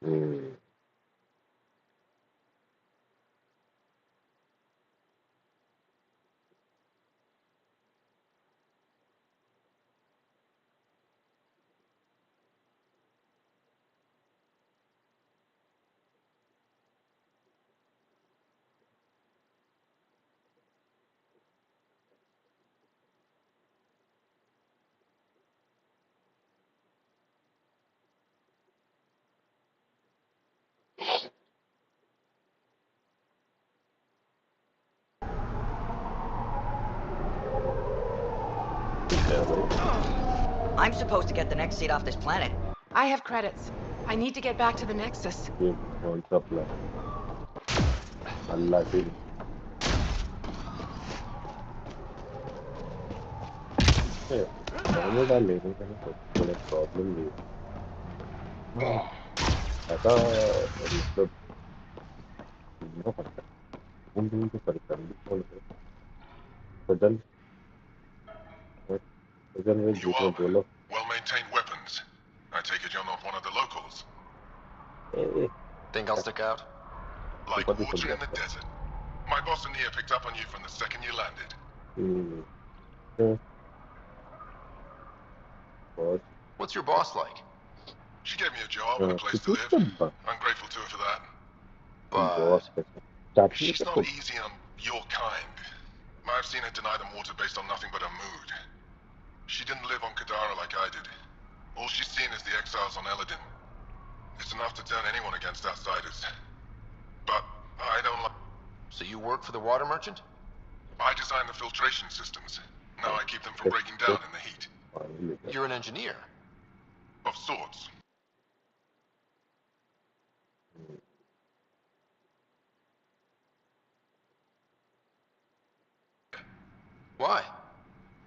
Hmm. Yeah, right. I'm supposed to get the next seat off this planet. I have credits. I need to get back to the Nexus. Game on supply. Allah till. Yeah. Andromeda लेने का ना सबसे बड़ा problem ये है। ऐसा मतलब ना पड़ता है उन लोगों को परेशानी कौन है सजन सजन में You बीच are में बोलो well-maintained weapons. I take it you're not one of the locals. A Think I'll stick out? Like ऊपर भी water सुन in the जाता desert. My boss and Nia picked up on you from the second you landed. है तो बहुत What's your boss like? She gave me a job and a place to किसी live. का I'm grateful to her for that. But boss कैसे starting She's में not तो easy on your kind. I've seen her deny them water based on nothing but her mood. She didn't live on Kadara like I did. All she's seen is the exiles on Eladin. It's enough to turn anyone against outsiders. But I don't like... so you work for the water merchant? I design the filtration systems. Now I keep them from breaking down in the heat. पानी लेकर You're an engineer. Of sorts. Why?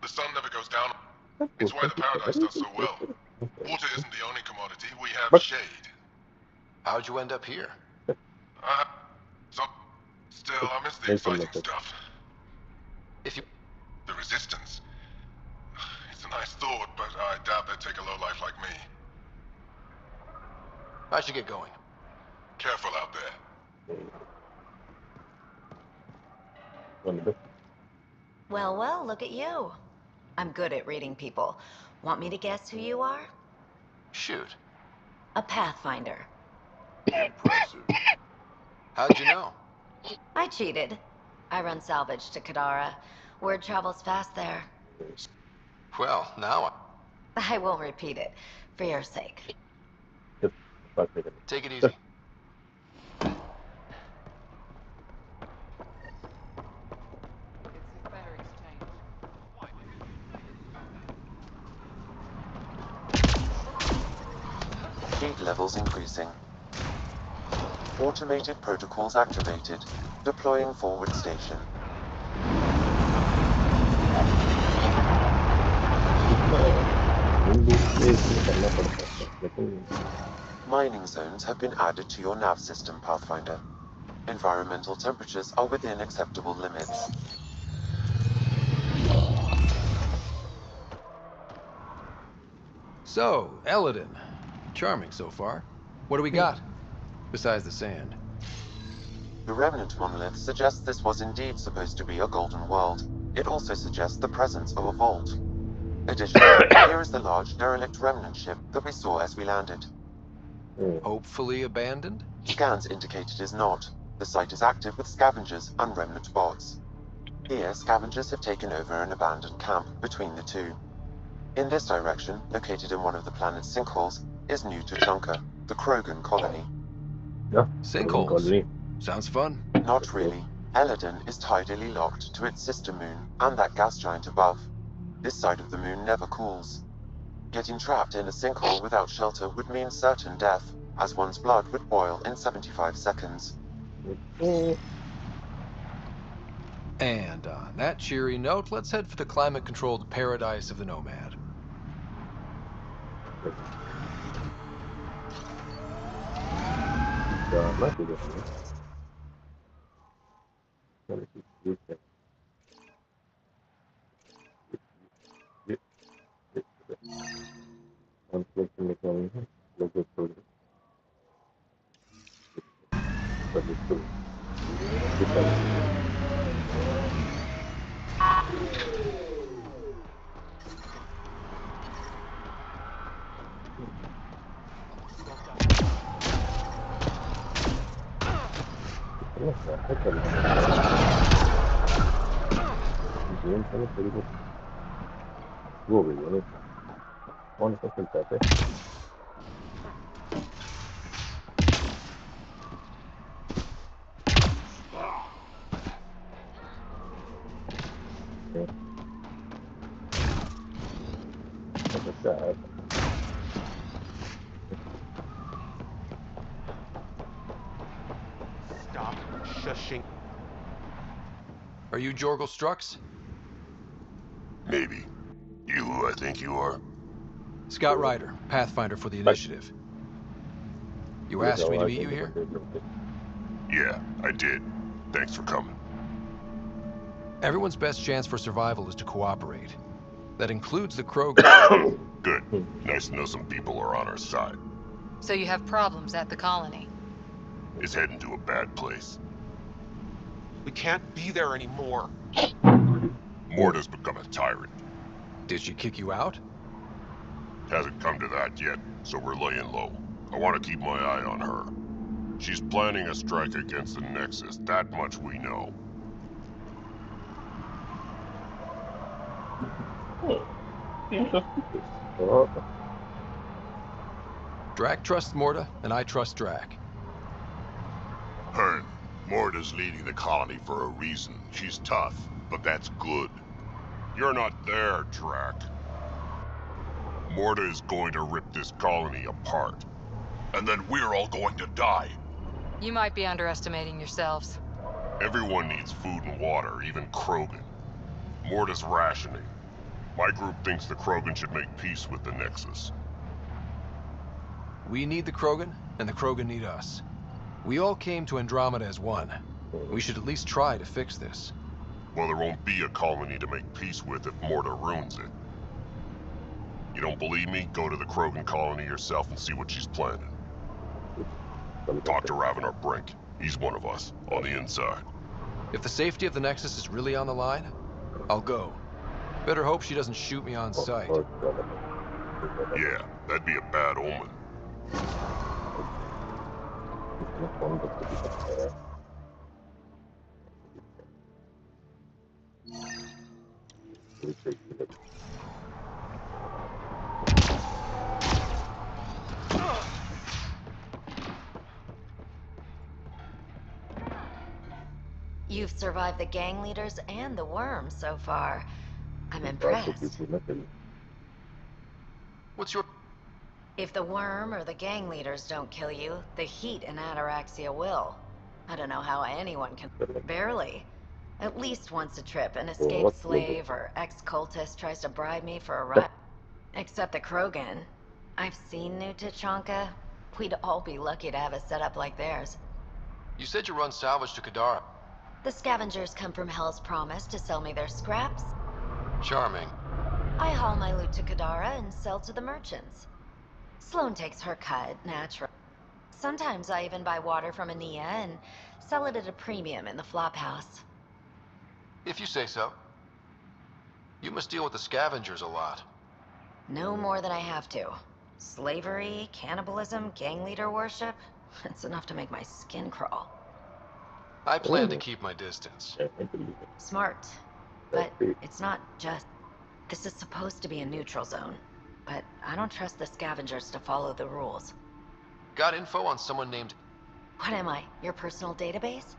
The sun never goes down. It's why the paradise does so well. Water isn't the only commodity. We have But- shade. How'd you end up here? So, still, I miss the Yes, exciting understood. stuff. If you... The resistance. It's a nice thought, but I doubt they'd take a lowlife like me. I should get going. Careful out there. Wonderful. Well, well, look at you. I'm good at reading people. Want me to guess who you are? Shoot. A Pathfinder. Impressive. How'd you know? I cheated. I run salvage to Kadara. Word travels fast there. Well, now I won't repeat it, for your sake. Just बात नहीं करनी take it easy. It's a better exchange. Heat levels increasing. Automated protocols activated. Deploying forward station. In loop में इसमें करना पड़ता है लेकिन Mining zones have been added to your nav system, Pathfinder. Environmental temperatures are within acceptable limits. So, Eladin. Charming so far. What do we got? Besides the sand. The remnant monolith suggests this was indeed supposed to be a golden world. It also suggests the presence of a vault. Additionally, here is the large derelict remnant ship that we saw as we landed. Hopefully abandoned? Scans indicate it is not. The site is active with scavengers and remnant bots. Here, scavengers have taken over an abandoned camp between the two. In this direction, located in one of the planet's sinkholes, is New Tuchanka, the Krogan colony. Sinkholes. Sounds fun. Not really. Eladin is tidally locked to its sister moon and that gas giant above. This side of the moon never cools. Getting trapped in a sinkhole without shelter would mean certain death, as one's blood would boil in 75 seconds. And on that cheery note, let's head for the climate-controlled paradise of the Nomad. जाना किधर है चलो ठीक है ये ये conflict निकालना है लोगों को Stop shushing. Are you Jorgel Strux? Maybe. You who I think you are? Scott Ryder, Pathfinder for the Initiative. You asked me to meet you here? Yeah, I did. Thanks for coming. Everyone's best chance for survival is to cooperate. That includes the Krogan. Good. Nice to know some people are on our side. So you have problems at the colony? It's heading to a bad place. We can't be there anymore. Morta's become a tyrant. Did she kick you out? Hasn't come to that yet, so we're laying low. I want to keep my eye on her. She's planning a strike against the Nexus, that much we know. Drac trusts Morta, and I trust Drac. Hearn, Morta's leading the colony for a reason. She's tough, but that's good. You're not there, Drac. Morta is going to rip this colony apart. And then we're all going to die. You might be underestimating yourselves. Everyone needs food and water, even Krogan. Morta's rationing. My group thinks the Krogan should make peace with the Nexus. We need the Krogan, and the Krogan need us. We all came to Andromeda as one. We should at least try to fix this. Well, there won't be a colony to make peace with if Morta ruins it. You don't believe me? Go to the Krogan colony yourself and see what she's planning. Talk to Ravenar Brink. He's one of us, on the inside. If the safety of the Nexus is really on the line, I'll go. Better hope she doesn't shoot me on sight. Yeah, that'd be a bad omen. You've survived the gang leaders and the worms so far. I'm impressed. What's your... If the worm or the gang leaders don't kill you, the heat in Ataraxia will. I don't know how anyone can... Barely. At least once a trip, an escaped slave or ex-cultist tries to bribe me for a ride. Except the Krogan. I've seen New Tachanka. We'd all be lucky to have a setup like theirs. You said you run salvage to Kadara. The scavengers come from Hell's Promise to sell me their scraps. Charming. I haul my loot to Kadara and sell to the merchants. Sloane takes her cut, natural. Sometimes I even buy water from Ania and sell it at a premium in the flop house. If you say so. You must deal with the scavengers a lot. No more than I have to. Slavery, cannibalism, gang leader worship. It's enough to make my skin crawl. I plan to keep my distance. Smart. But it's not just... This is supposed to be a neutral zone. But I don't trust the scavengers to follow the rules. Got info on someone named... What am I, your personal database?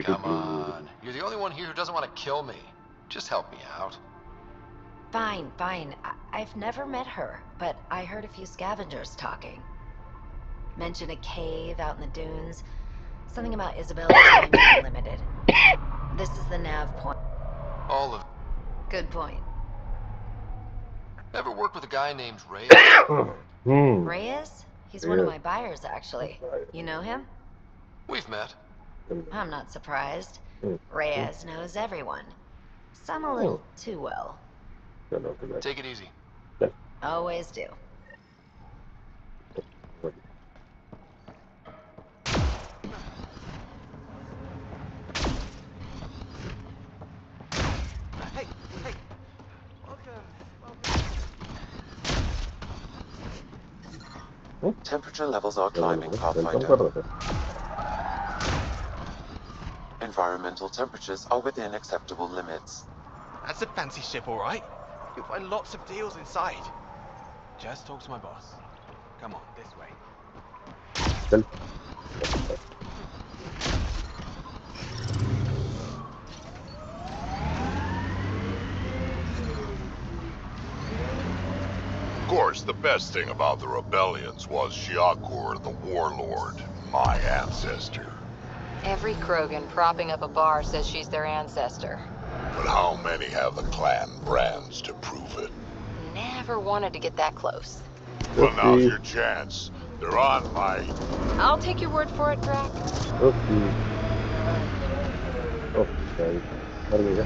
Come on. You're the only one here who doesn't want to kill me. Just help me out. Fine, fine. I've never met her, but I heard a few scavengers talking. Mentioned a cave out in the dunes. Something about Isabella being unlimited. This is the nav point. All of... Good point. Ever worked with a guy named Ray? Reyes? He's one of my buyers, actually. You know him? We've met. I'm not surprised. Reyes knows everyone. Some a little too well. Take it easy. Always do. Temperature levels are climbing, welcome Pathfinder. कर रहे थे Environmental temperatures are within acceptable limits. That's a fancy ship, all right. You'll find lots of deals inside. Just talk to my boss. Come on, this way. चल Of course, the best thing about the rebellions was Shiakur, the warlord, my ancestor. Every Krogan propping up a bar says she's their ancestor. But how many have the clan brands to prove it? Never wanted to get that close. Well, now's your chance. They're on my... I'll take your word for it, Drac. Okay okay कर लेगा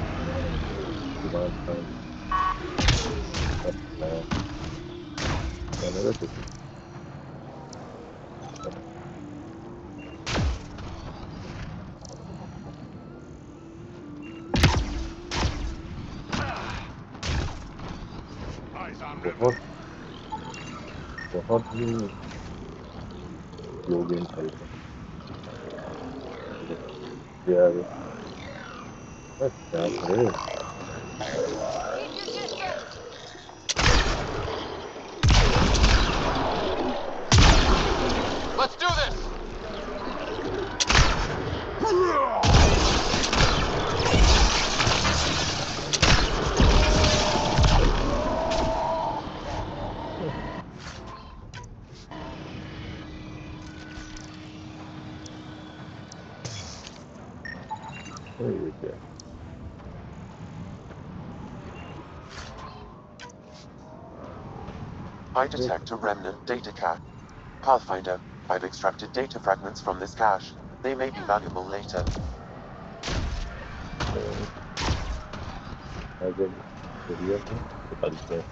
दिमाग का कहने का कुछ बहुत बहुत ही slow game चल रहा है यार क्या करे Let's do this! Okay. I detect a remnant data cache. Pathfinder, I've extracted data fragments from this cache. They may be valuable later. अगर बढ़िया है तो चलते हैं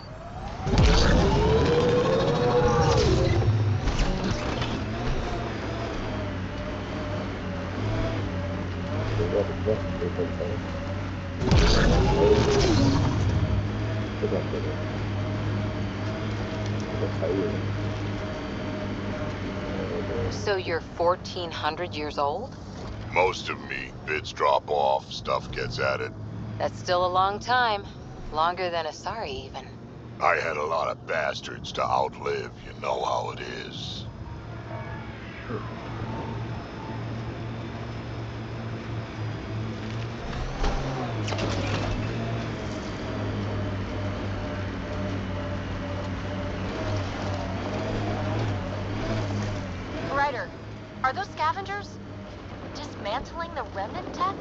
So you're 1,400 years old? Most of me. Bits drop off, stuff gets added. That's still a long time. Longer than Asari, even. I had a lot of bastards to outlive, you know how it is. Ryder, are those scavengers dismantling the remnant tech?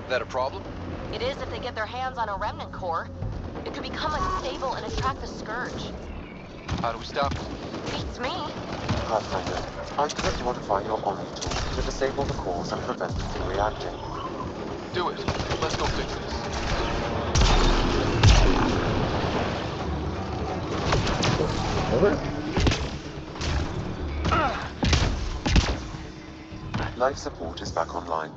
That a problem? It is if they get their hands on a remnant core. It could become unstable and attract the Scourge. How do we stop it? Beats me. Pathfinder, I could modify your Omni tool to disable the cores and prevent them from reacting. Do it. Let's go fix this. Life support is back online.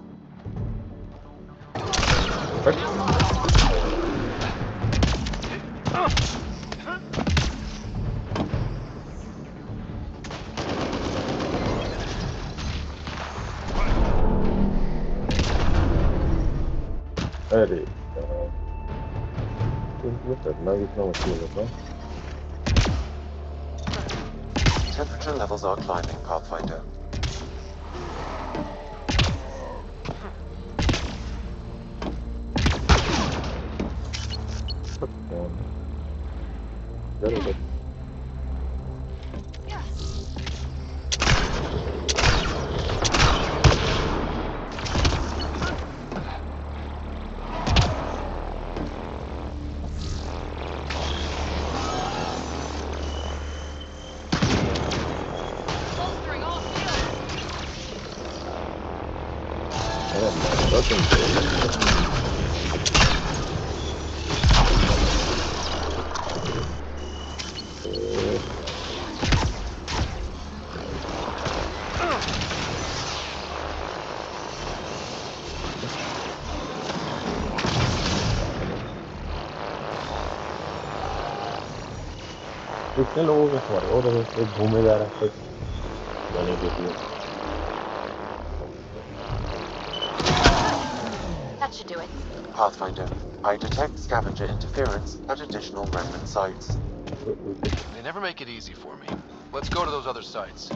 अरे इसमें करना कितना मुश्किल होता है Temperature levels are climbing, Pathfinder. जरूर कितने लोगों के सवाल और घूमे जा रहा है That should do it. Pathfinder, I detect scavenger interference at additional remnant sites. They never make it easy for me. Let's go to those other sites.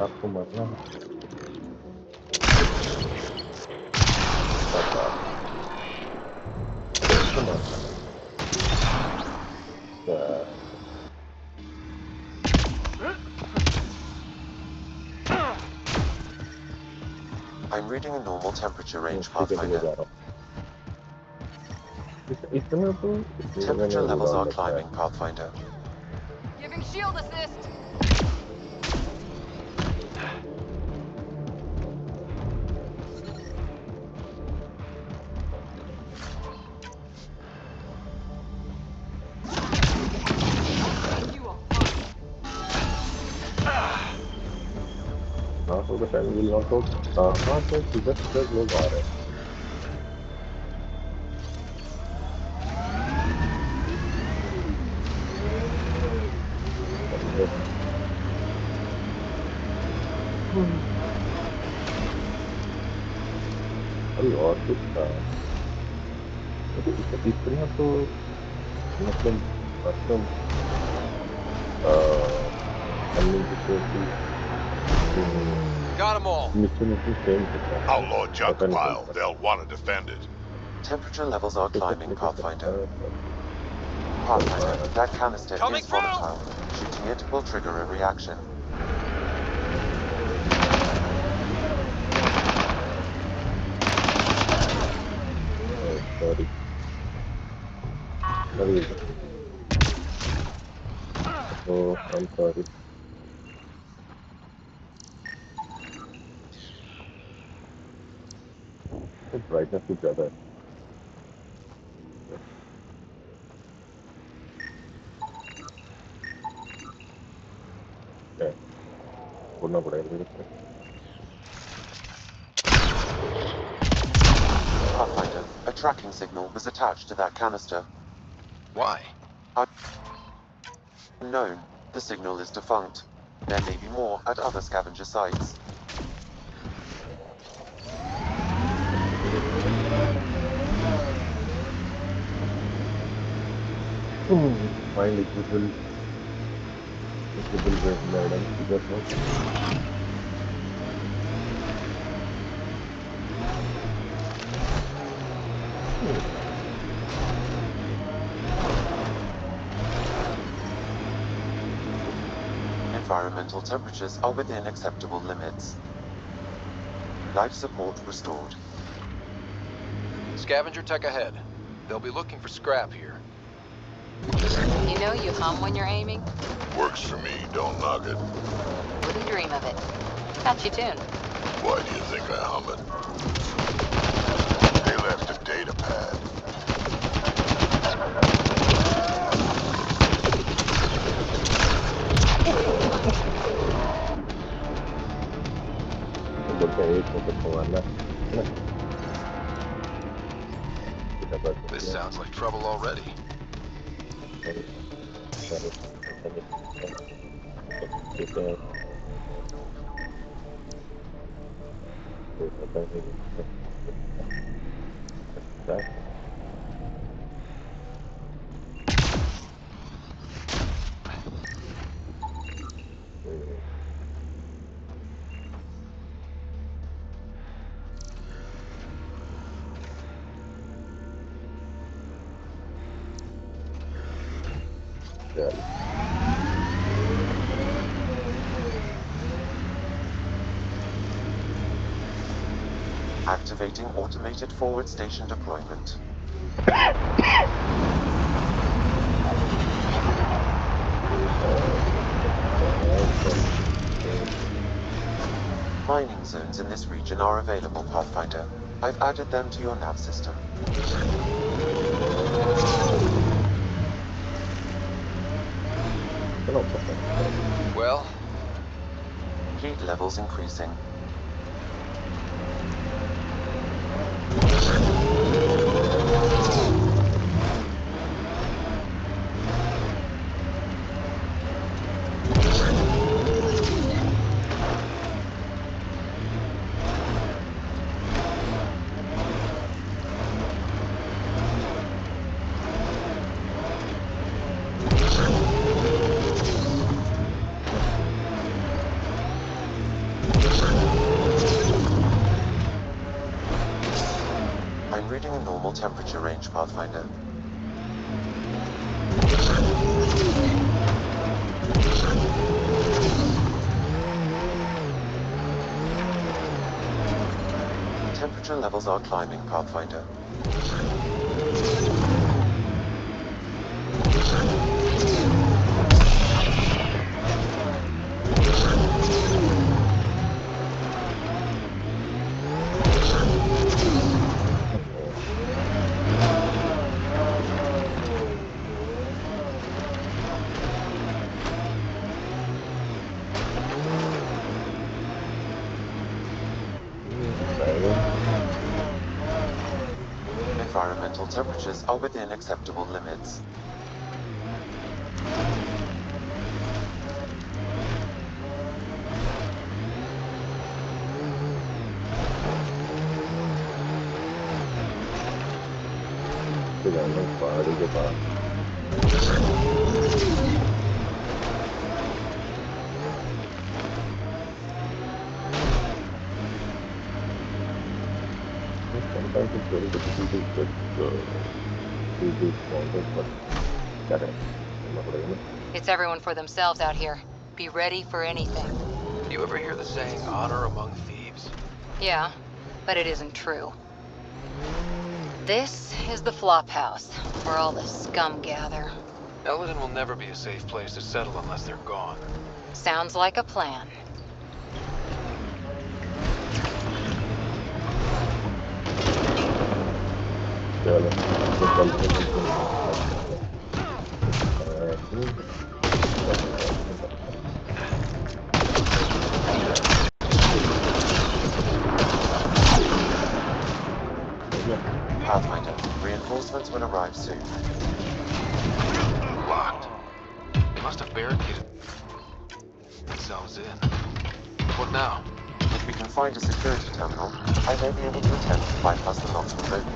Aku mana? I'm reading a normal temperature range, Pathfinder. Temperature levels are climbing, Pathfinder. Giving shield assist. Also the fan will not go. Not just look at it. अभी और कुछ था इतना तो मतलब Got them all. Outlaw junk pile. They'll want to defend it. Temperature levels are climbing, Pathfinder. Pathfinder, that canister is volatile. Shooting it will trigger a reaction. Sorry. Oh, I'm sorry. The brightness is better. Yeah. Purna padayega. Pathfinder, a tracking signal was attached to that canister. Why? Unknown. The signal is defunct. There may be more at other scavenger sites. Find equitable red and figure out. Environmental temperatures are within acceptable limits. Life support restored. Scavenger tech ahead. They'll be looking for scrap here. You know you hum when you're aiming? Works for me, don't knock it. Wouldn't dream of it. Catchy tune. Why do you think I hum it? They left a data pad. This sounds like trouble already. Activating automated forward station deployment. Mining zones in this region are available, Pathfinder. I've added them to your nav system. Well? Heat levels increasing. reading a normal temperature range, Pathfinder. Temperature levels are climbing, Pathfinder. Environmental temperatures are within acceptable limits. Sometimes it's very difficult to get these mountains, but It's everyone for themselves out here. Be ready for anything. You ever hear the saying, honor among thieves? Yeah, but it isn't true. This is the flop house, where all the scum gather. Eldon will never be a safe place to settle unless they're gone. Sounds like a plan. Pathfinder, reinforcements will arrive soon. Locked. They must have barricaded themselves in. What now? If we can find a security terminal, I may be able to attempt to bypass the locks remotely.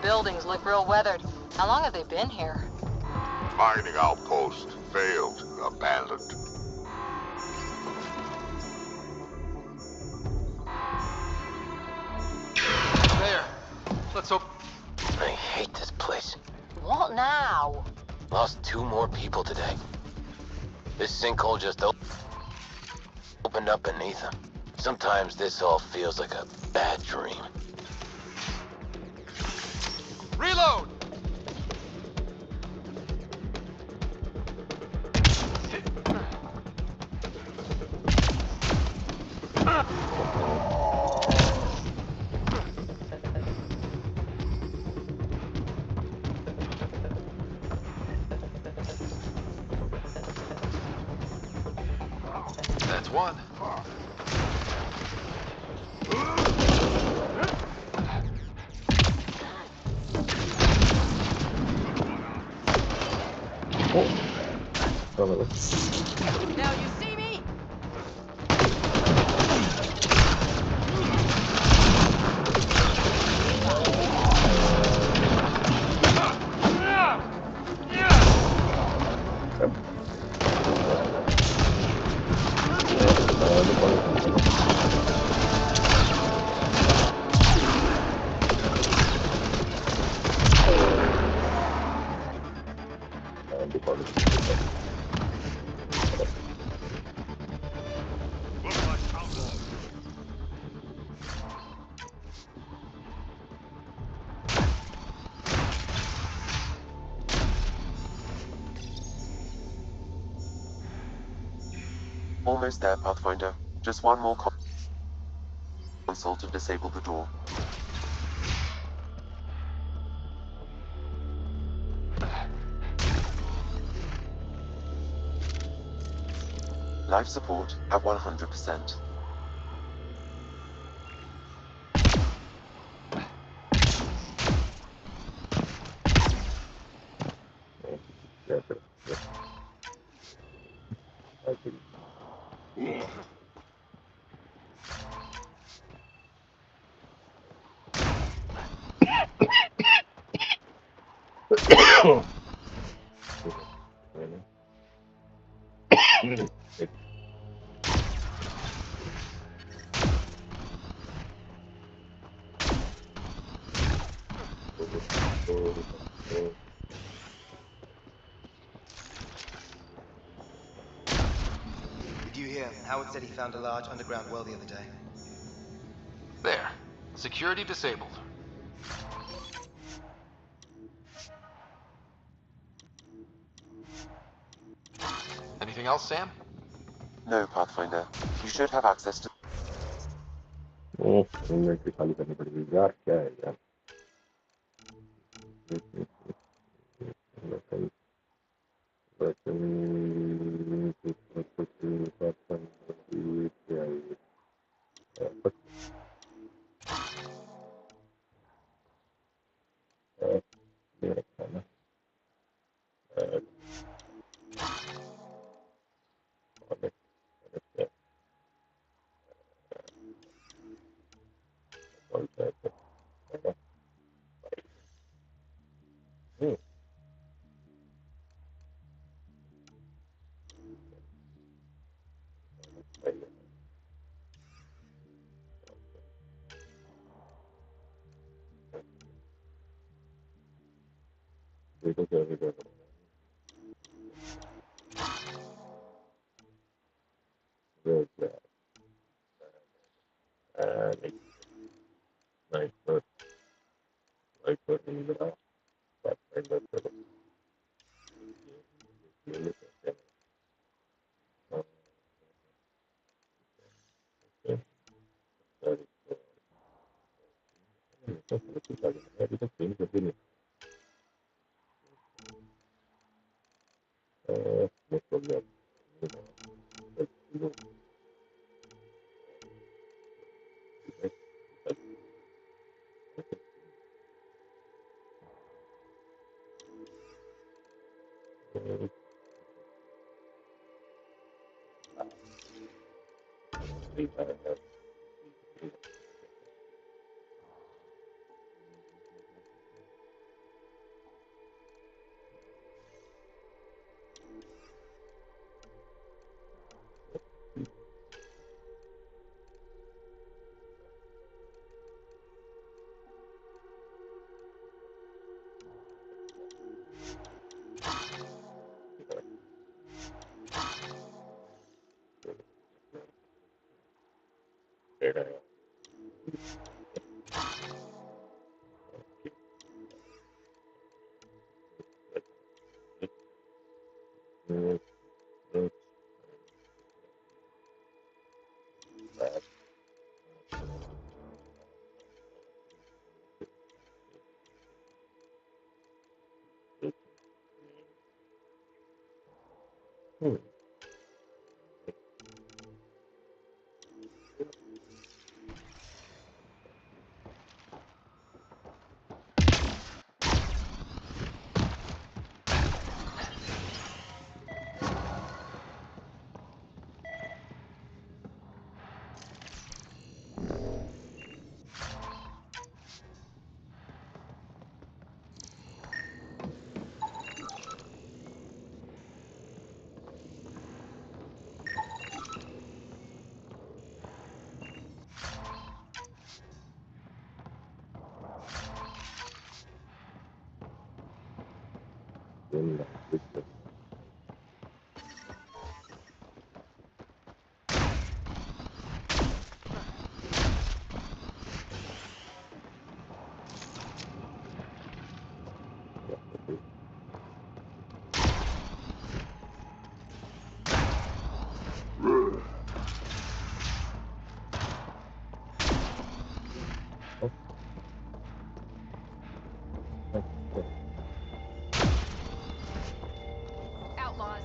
Buildings look real weathered. How long have they been here? Mining outpost. Failed. Abandoned. There. Let's hope... I hate this place. What now? Lost 2 more people today. This sinkhole just opened up beneath them. Sometimes this all feels like a bad dream. Reload! That's one. Now you see me? Almost there, Pathfinder. Just one more console to disable the door. Life support at 100%. Did you hear? Howard said he found a large underground well the other day. There. Security disabled. Anything else, Sam? No, Pathfinder. You should have access to... inventory खाली करनी पड़ेगी यार क्या है यार Outlaws.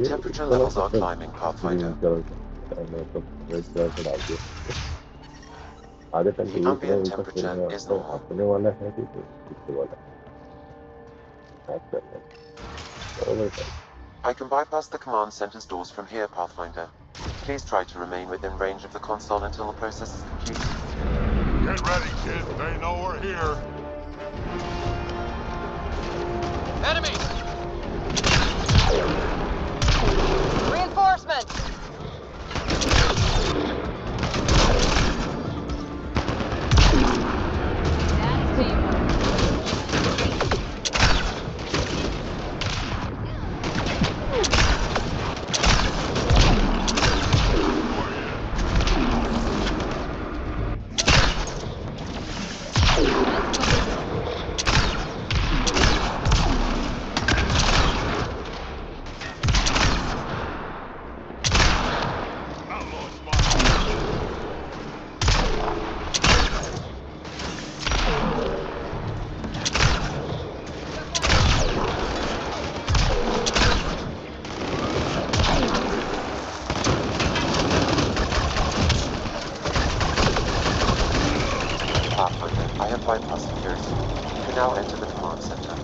Temperature levels are climbing, Pathfinder. Ambient temperature is normal. I can bypass the command center's doors from here, Pathfinder. Please try to remain within range of the console until the process is complete. Get ready, kid. They know we're here. Enemies! Reinforcements! That's teamwork. Pathfinder, I have bypassed security. You can now enter the command center.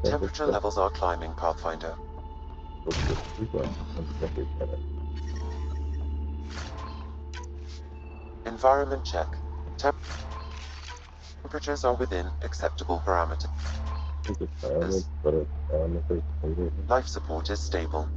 Temperature levels are climbing, Pathfinder. Environment check. Temperatures are within acceptable parameters. Life support is stable.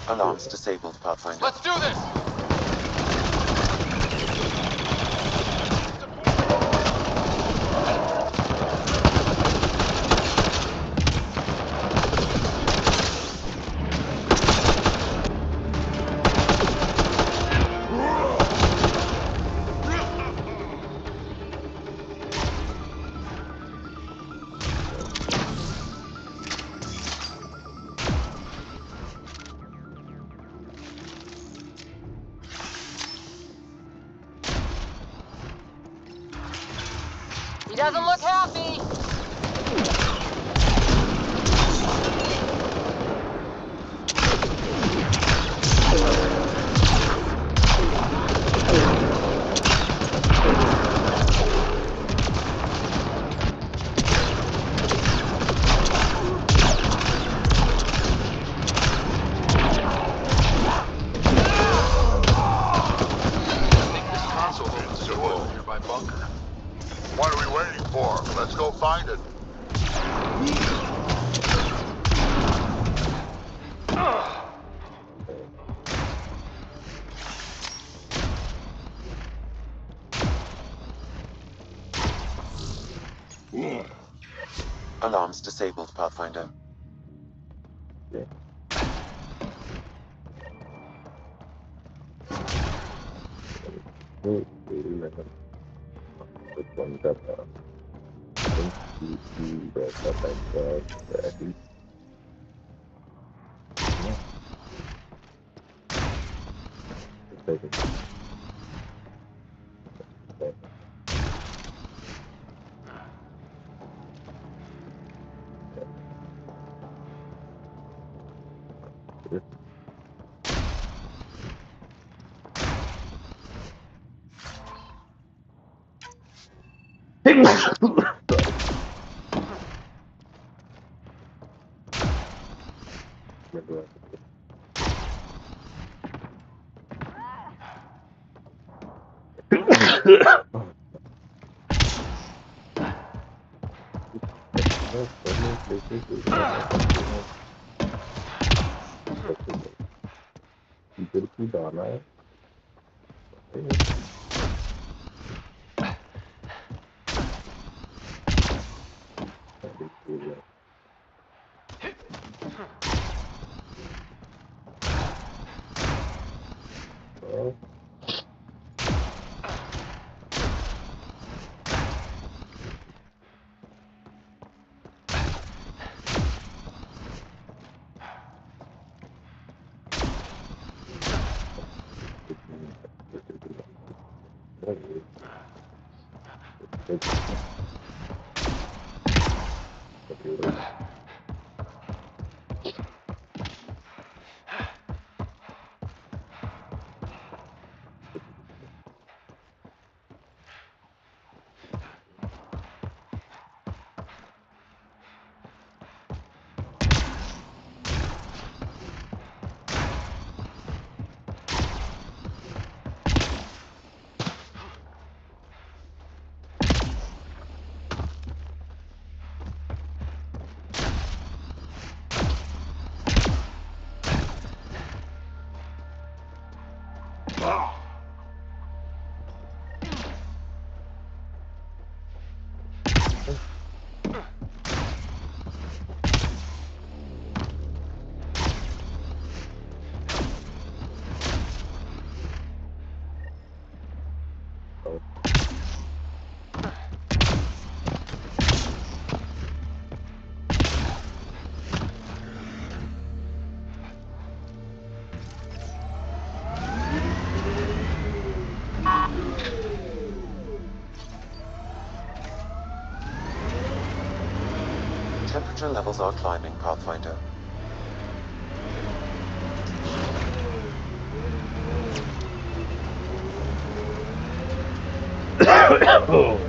Alarms disabled, Pathfinder. Let's do this! He doesn't look happy. What are we waiting for? Let's go find it. Alarms disabled, Pathfinder. Yeah. This one got at least. Temperature levels are climbing, Pathfinder. Oh.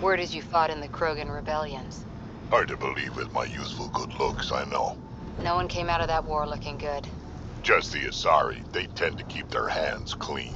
Word is you fought in the Krogan rebellions. Hard to believe with my youthful good looks, I know. No one came out of that war looking good. Just the Asari, they tend to keep their hands clean.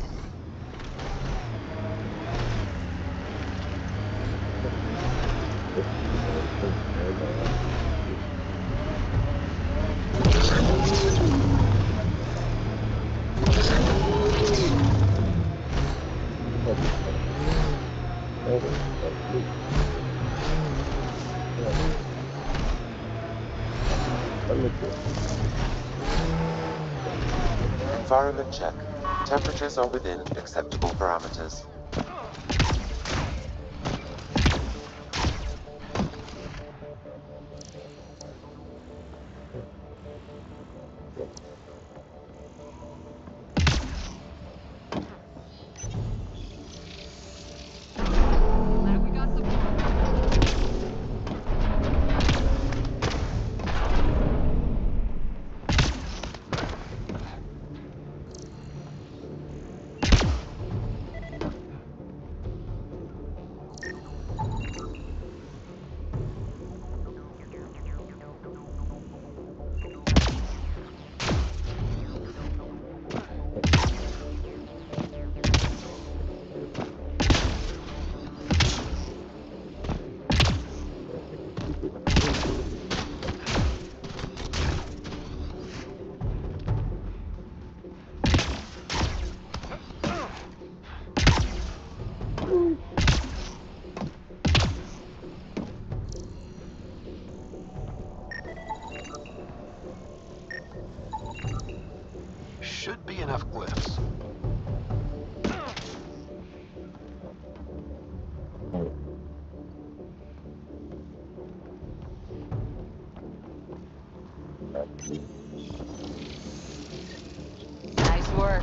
Environment check. Temperatures are within acceptable parameters. Should be enough glyphs. Nice work.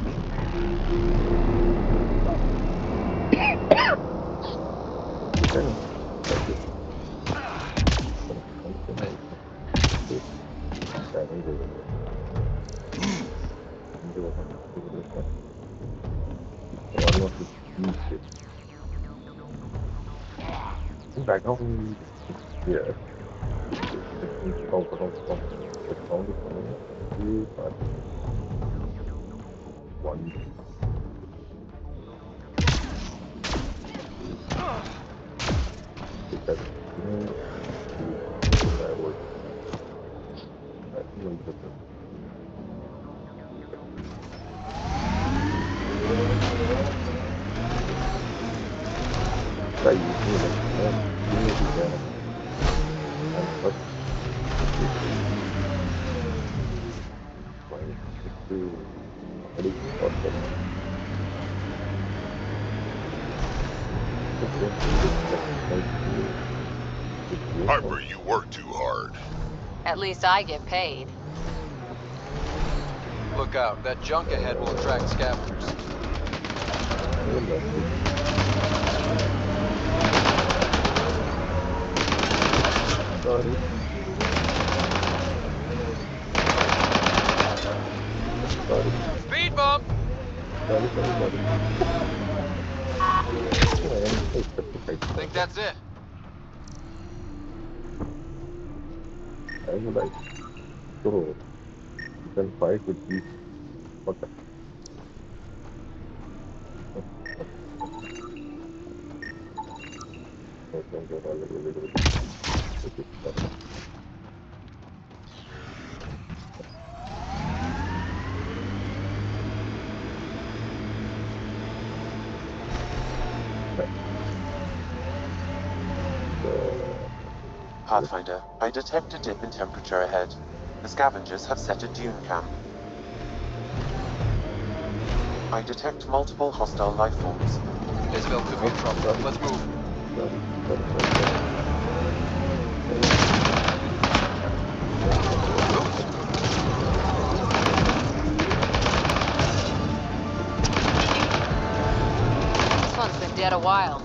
Back home, yeah. Open up the phone, but one. Because that was really different. That you feel like what Harper, you work too hard. At least I get paid. Look out, that junk ahead will attract scavengers. Sorry. Speed bump! Sorry. Think that's it. I would like to you can fight with these. Okay. Pathfinder, I detect a dip in temperature ahead. The scavengers have set a dune camp. I detect multiple hostile life forms. Isabel could be in trouble. Let's move. This one's been dead a while.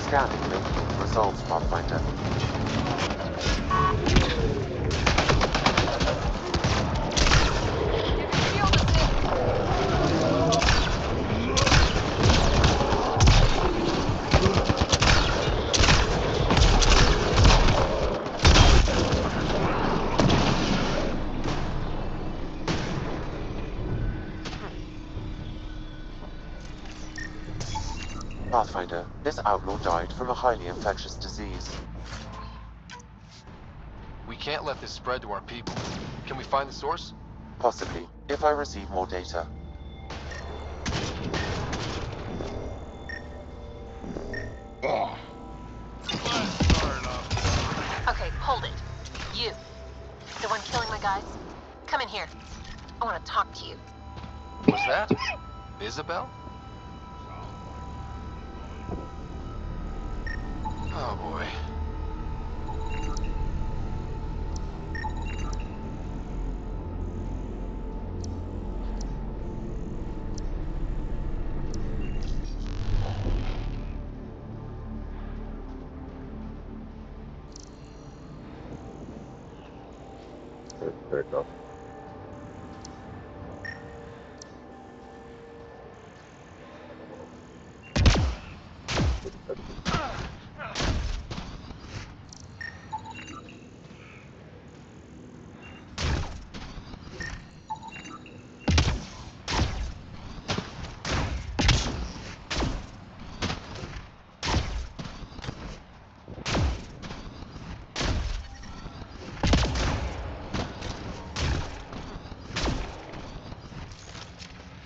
Scanning making results, Pathfinder. Pathfinder, this outlaw died from a highly infectious disease. We can't let this spread to our people. Can we find the source? Possibly, if I receive more data. Okay, hold it. You. The one killing my guys? Come in here. I want to talk to you. Was that Isabel? Oh boy. There it goes.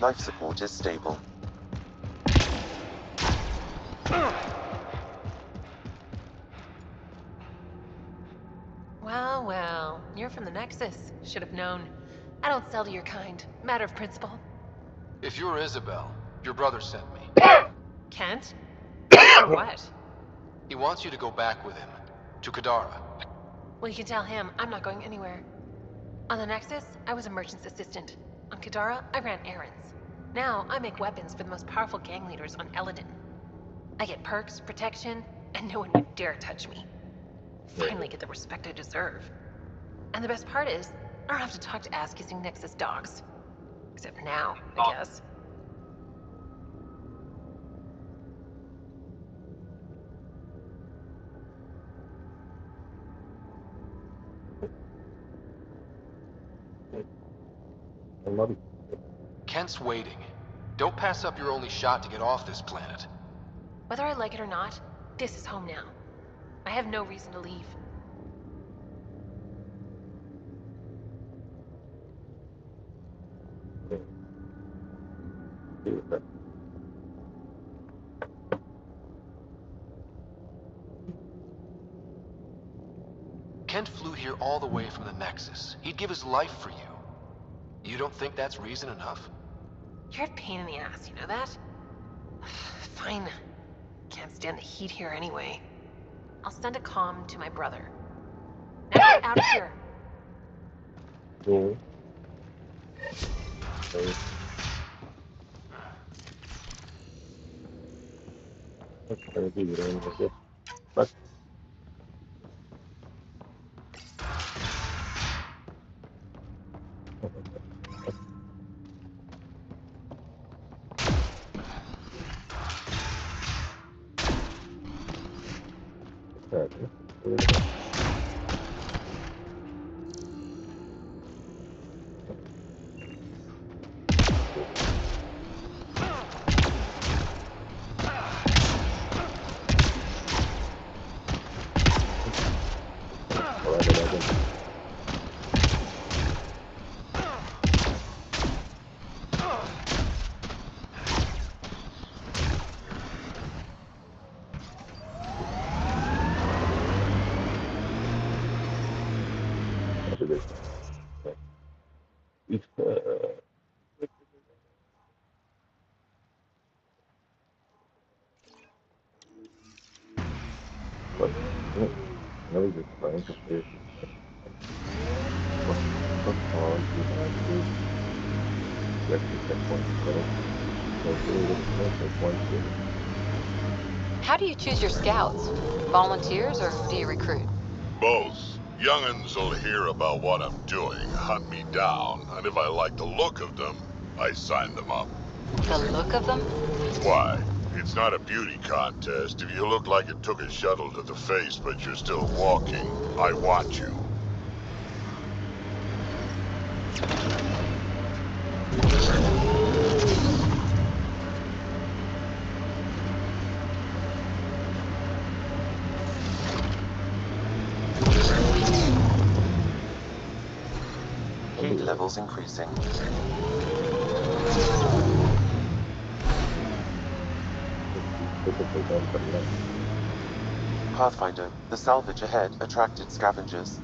Life support is stable. Well, well. You're from the Nexus. Should have known. I don't sell to your kind. Matter of principle. If you're Isabel, your brother sent me. Kent? For what? He wants you to go back with him. To Kadara. Well, you can tell him I'm not going anywhere. On the Nexus, I was a merchant's assistant. On Kadara, I ran errands. Now, I make weapons for the most powerful gang leaders on Eladin. I get perks, protection, and no one would dare touch me. Finally get the respect I deserve. And the best part is, I don't have to talk to ass-kissing Nexus dogs. Except now, I guess. Kent's waiting. Don't pass up your only shot to get off this planet. Whether I like it or not, this is home now. I have no reason to leave. Kent flew here all the way from the Nexus. He'd give his life for you. You don't think that's reason enough? You're a pain in the ass, you know that? Fine. Can't stand the heat here anyway. I'll send a comm to my brother. Now get out of here. Cool. But I was just trying to play it. But all you have to do is get the checkpoint, correct? Checkpoint. How do you choose your scouts? Volunteers or do you recruit? Both. Young'uns will hear about what I'm doing, hunt me down, and if I like the look of them, I sign them up. The look of them? Why? It's not a beauty contest. If you look like it took a shuttle to the face, but you're still walking, I want you. Heat levels increasing. Pathfinder, the salvage ahead attracted scavengers.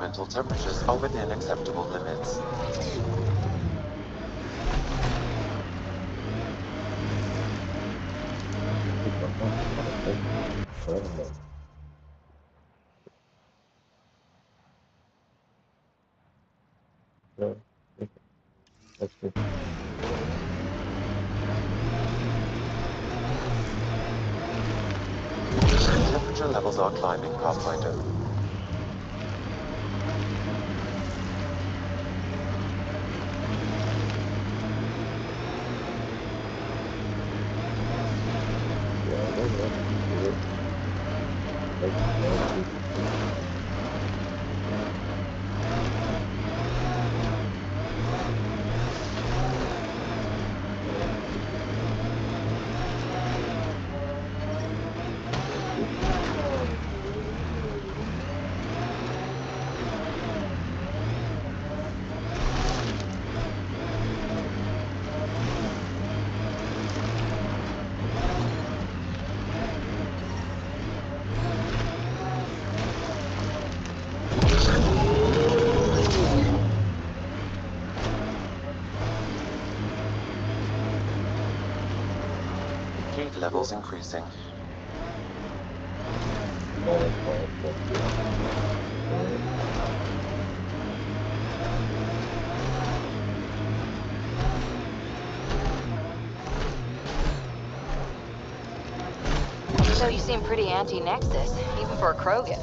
environmental temperatures are within acceptable limits. Temperature levels are climbing, Pathfinder. Heat levels increasing. So you seem pretty anti-Nexus, even for a Krogan.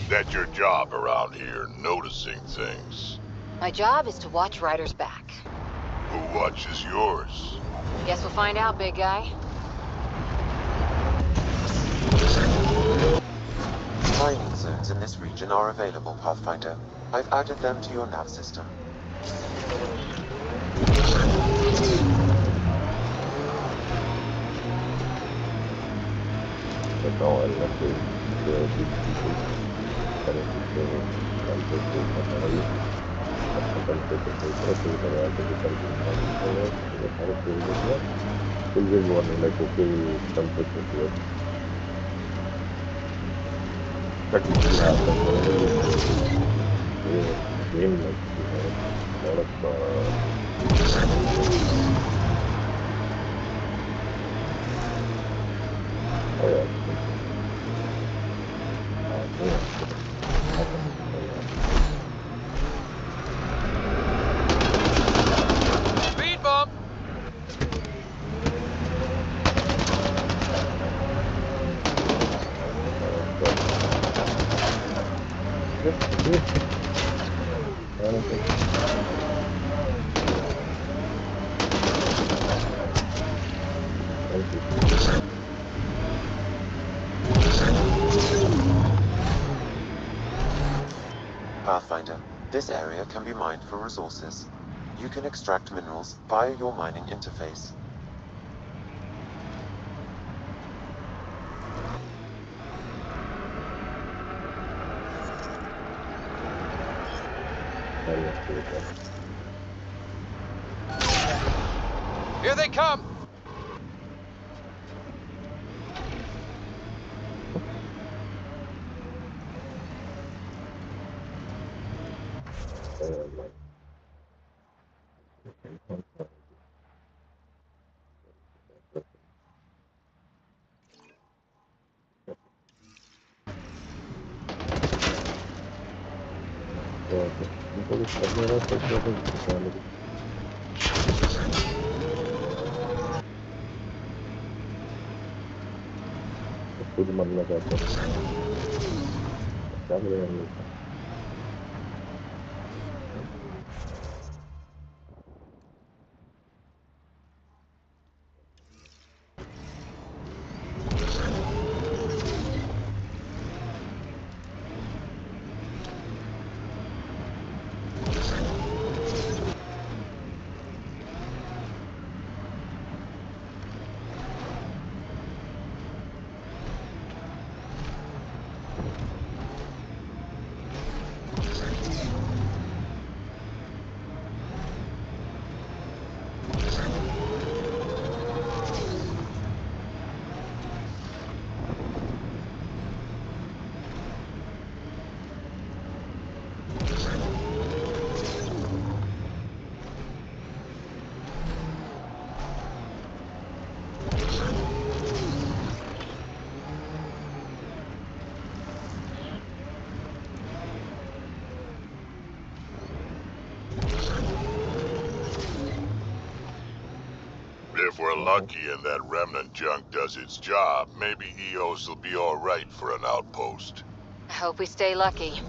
That's your job around here, noticing things. My job is to watch Ryder's back. Who watches yours? Guess we'll find out, big guy. Mining zones in this region are available, Pathfinder. I've added them to your nav system. Game like a lot of oh yeah. Speed bump! Pathfinder, this area can be mined for resources. You can extract minerals via your mining interface. Here they come! lucky and that remnant junk does its job, maybe EOS will be alright for an outpost. I hope we stay lucky.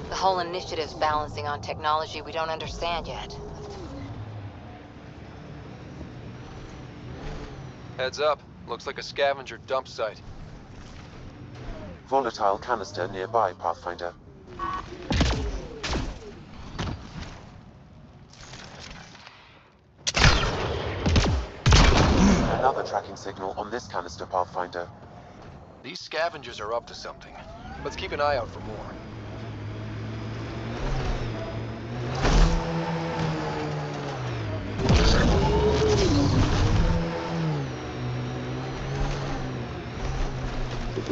The whole initiative's balancing on technology we don't understand yet. Heads up. Looks like a scavenger dump site. Volatile canister nearby, Pathfinder. Another tracking signal on this canister, Pathfinder. These scavengers are up to something. Let's keep an eye out for more.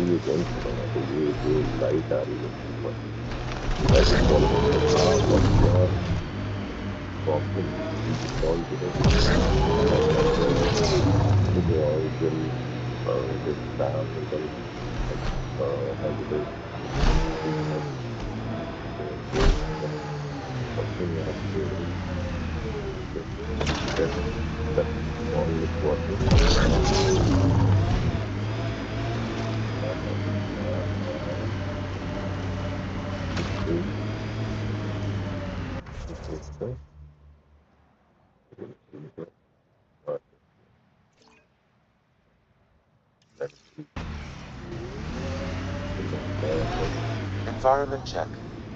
ये कौन सा है? तो ये light आ रही है ऊपर। Light follow problem solve Environment check.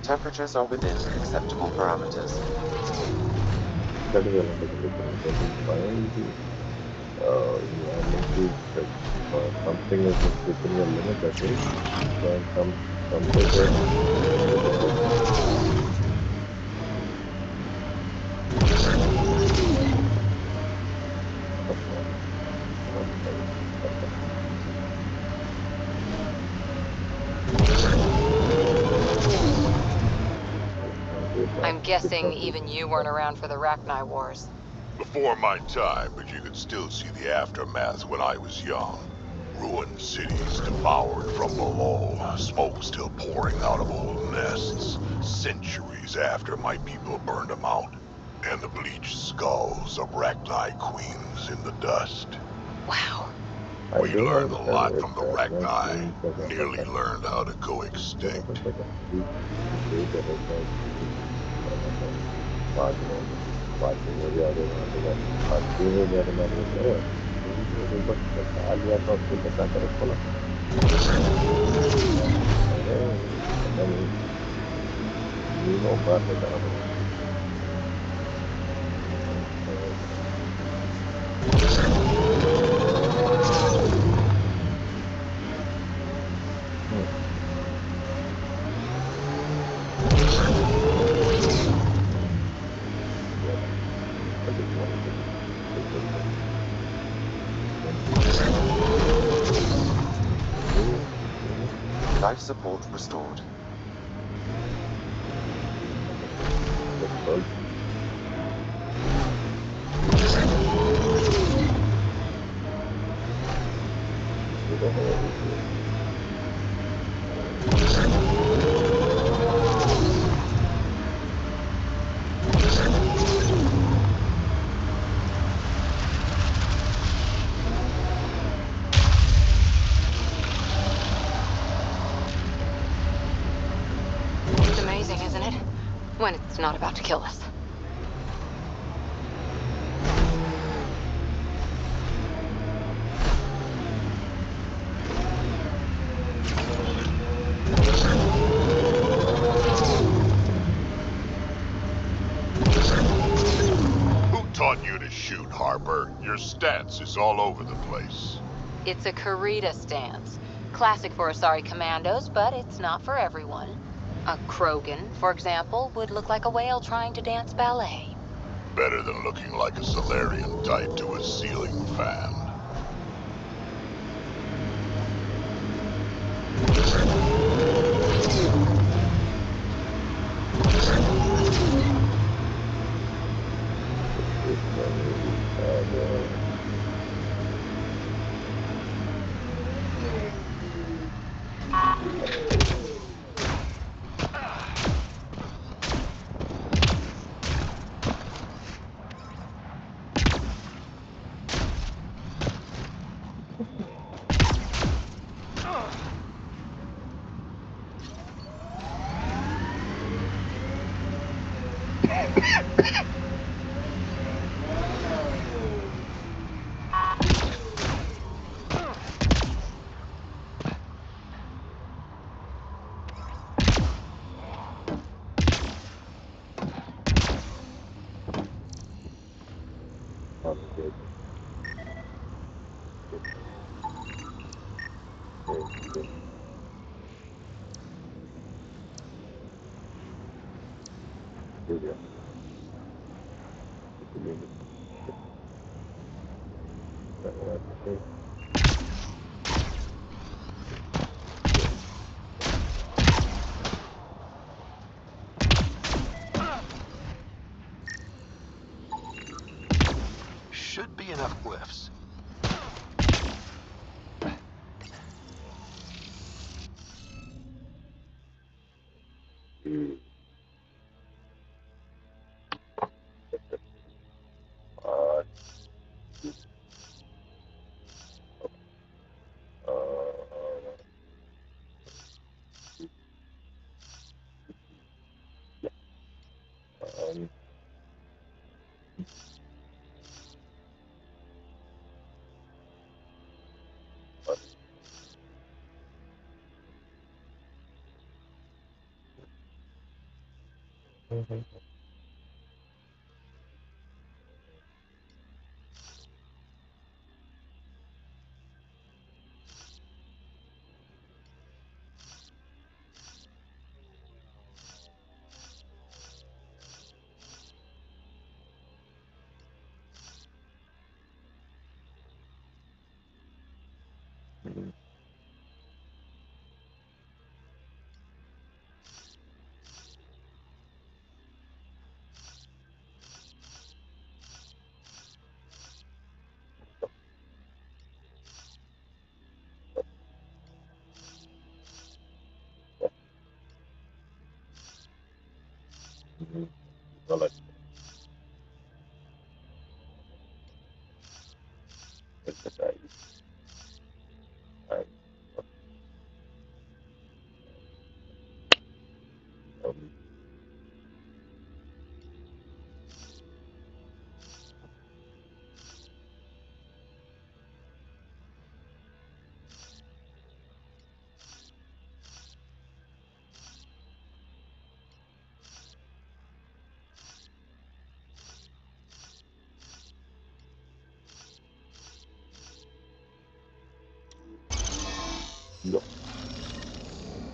Temperatures are within acceptable parameters. That is another thing. Something is within your limit, that is. Some temperature. I'm guessing even you weren't around for the Rachni Wars. Before my time, but you could still see the aftermath when I was young. Ruined cities devoured from below, smoke still pouring out of old nests, centuries after my people burned them out, and the bleached skulls of Rachni queens in the dust. Wow. We learned a lot from the Rachni, nearly learned how to go extinct. Life support restored. It's amazing, isn't it? When it's not about to kill us. Who taught you to shoot, Harper? Your stance is all over the place. It's a Karita stance. Classic for Asari commandos, but it's not for everyone. A Krogan, for example, would look like a whale trying to dance ballet. Better than looking like a Solarian tied to a ceiling fan. Should be enough glyphs. Well,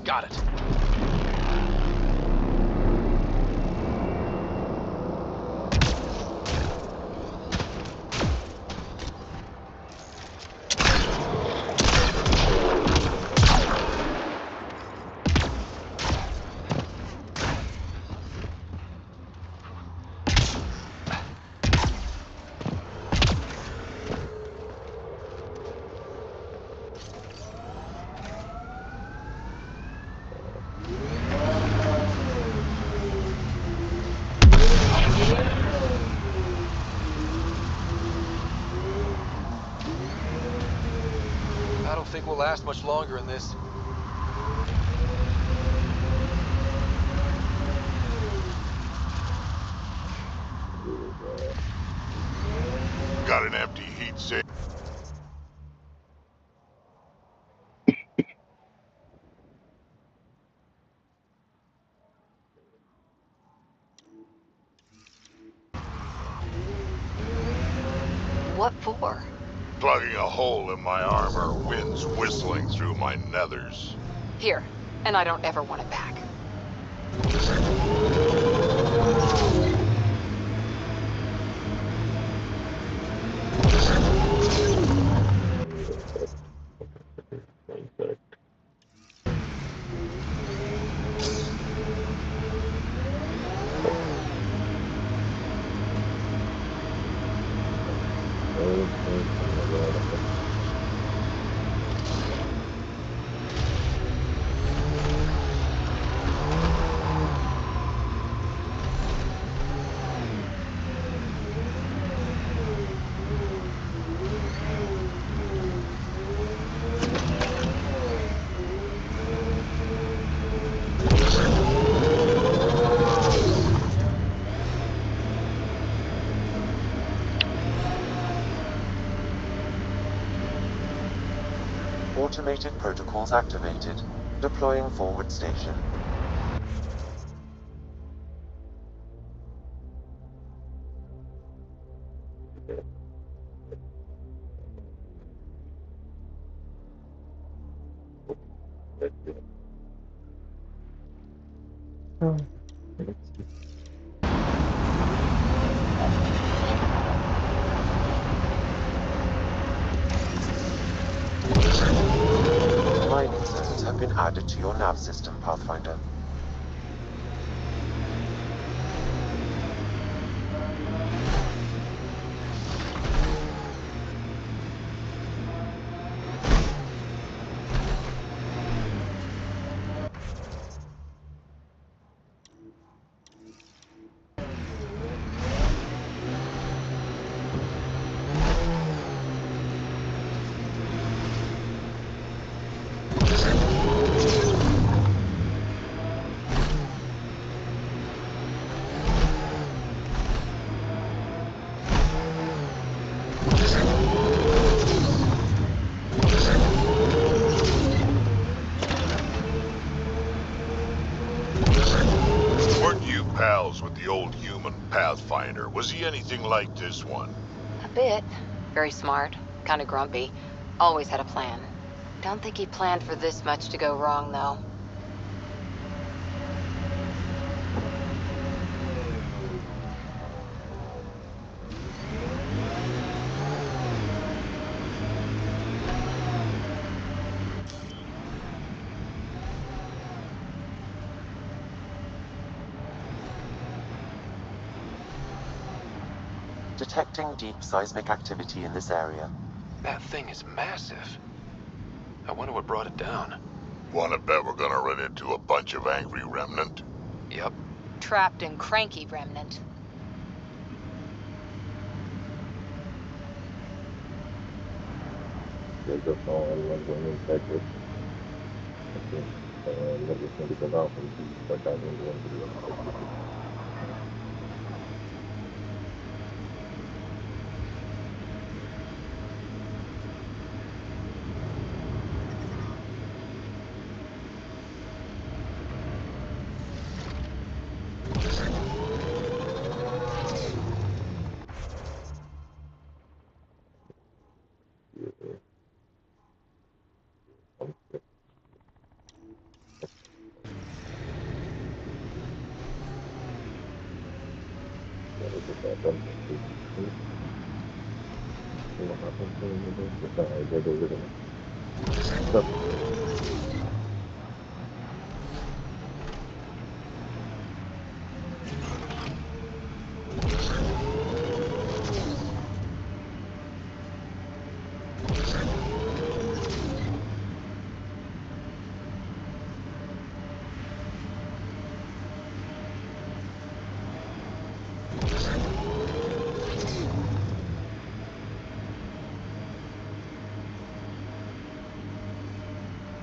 Got it. I don't think we'll last much longer in this. Got an empty heat safe. What for? Plugging a hole in my armor, winds whistling through my nethers. Here, and I don't ever want it back. Automated protocols activated. Deploying forward station. Mining zones have been added to your nav system, Pathfinder. Weren't you pals with the old human Pathfinder? Was he anything like this one? A bit. Very smart. Kinda grumpy. Always had a plan. Don't think he planned for this much to go wrong, though. Detecting deep seismic activity in this area. That thing is massive. I wonder what brought it down. Wanna bet we're gonna run into a bunch of angry remnant? Yep. Trapped and cranky remnant. There's a phone when going inside this. What is going to come out from the but I don't want to do it.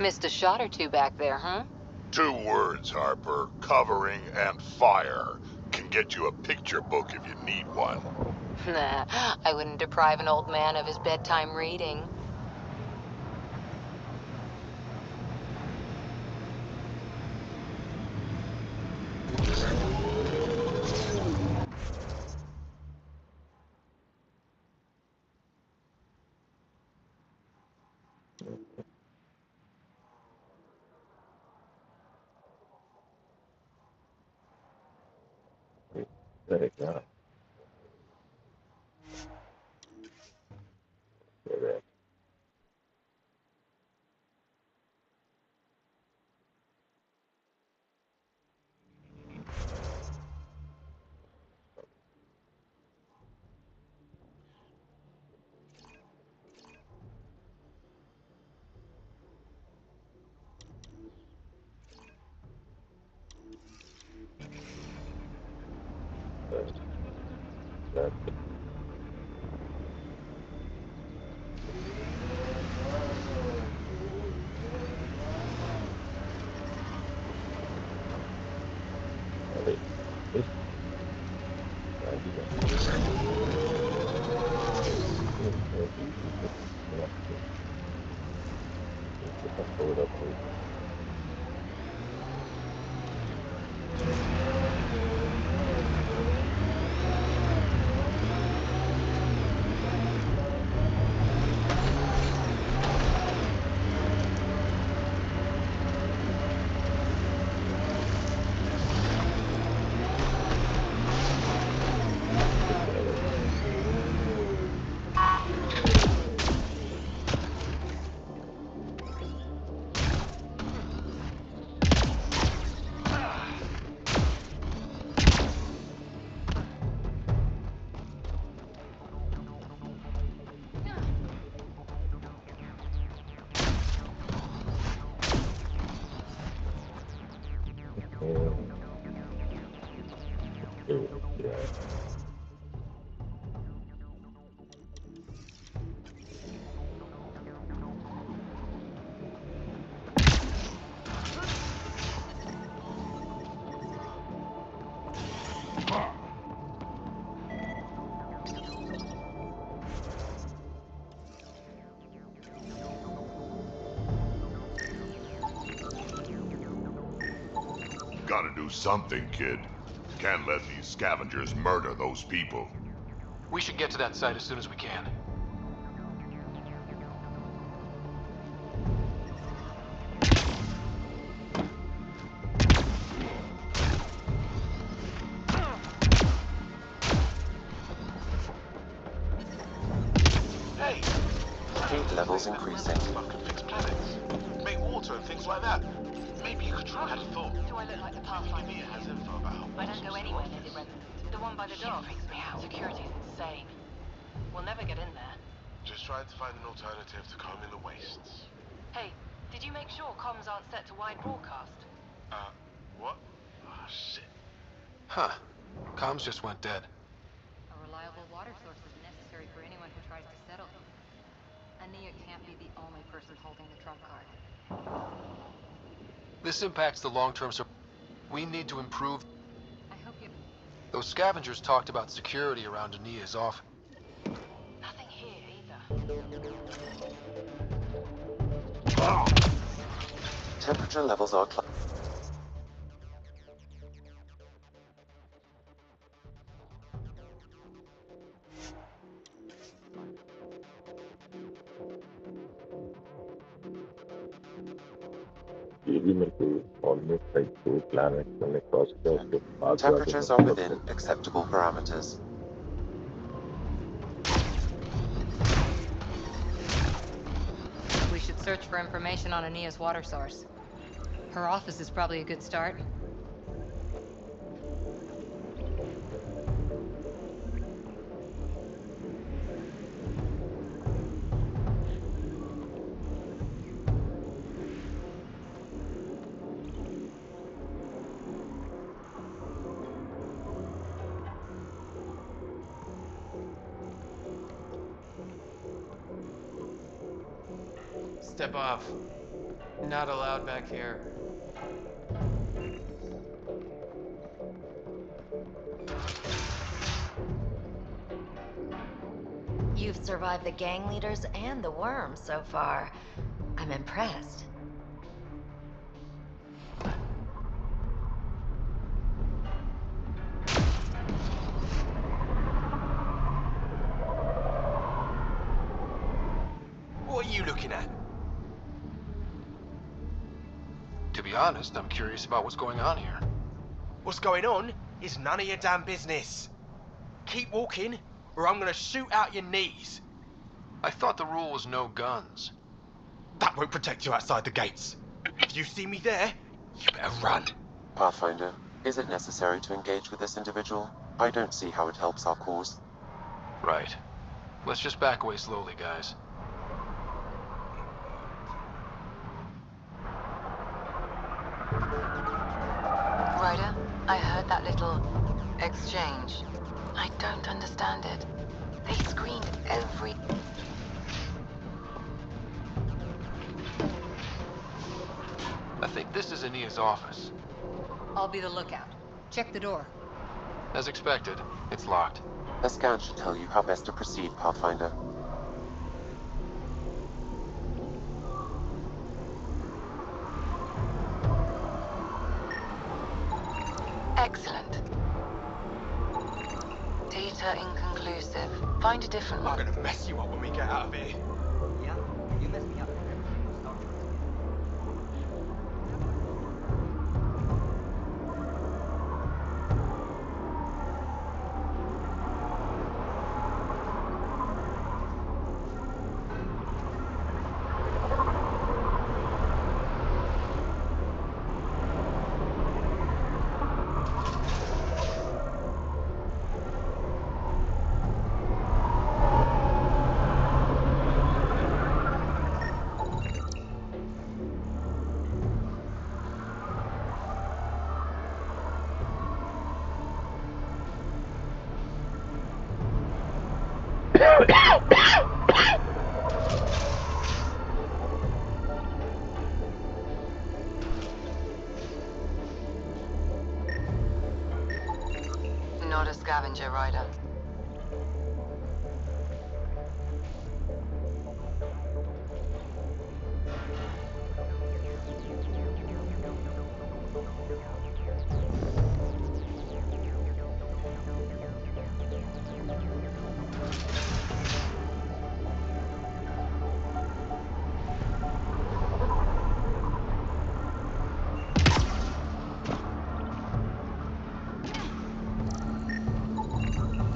Missed a shot or two back there, huh? 2 words, Harper. Covering and fire. Can get you a picture book if you need one. Nah, I wouldn't deprive an old man of his bedtime reading. Very good. Correct. That's Hold up, hold yeah. Gotta do something, kid. Can't let these scavengers murder those people. We should get to that site as soon as we can. Hey! Heat levels increasing. Stuff can fix planets. Make water and things like that. Maybe you could try. I had a thought. Do I look like the Pathfinder? Mia has info about how I don't go anywhere near the remnant. The one by the dock. Freaks me out. Security's insane. We'll never get in there. Just trying to find an alternative to combing the wastes. Hey, did you make sure comms aren't set to wide broadcast? What? Oh, shit. Huh. Comms just went dead. A reliable water source is necessary for anyone who tries to settle. Ania can't be the only person holding the trump card. This impacts the long-term we need to improve. I hope you... Those scavengers talked about security around Ania's office. Nothing here either. Temperature levels are Maybe मेरे को almost like 2 planets मैंने cross किया उसके बाद जाके temperatures are within acceptable parameters. We should search for information on Ania's water source. Her office is probably a good start. Step off. Not allowed back here. You've survived the gang leaders and the worms so far. I'm impressed. What are you looking at? To be honest, I'm curious about what's going on here. What's going on is none of your damn business. Keep walking, or I'm gonna shoot out your knees. I thought the rule was no guns. That won't protect you outside the gates. If you see me there, you better run. Pathfinder, is it necessary to engage with this individual? I don't see how it helps our cause. Right. Let's just back away slowly, guys. Ryder, I heard that little exchange. I don't understand it. They screened every... I think this is Ania's office. I'll be the lookout. Check the door. As expected, it's locked. A scan should tell you how best to proceed, Pathfinder. Excellent. Data inconclusive. Find a different I'm one. gonna mess you up when we get out of here. Yeah, you messed me up. Not a scavenger rider.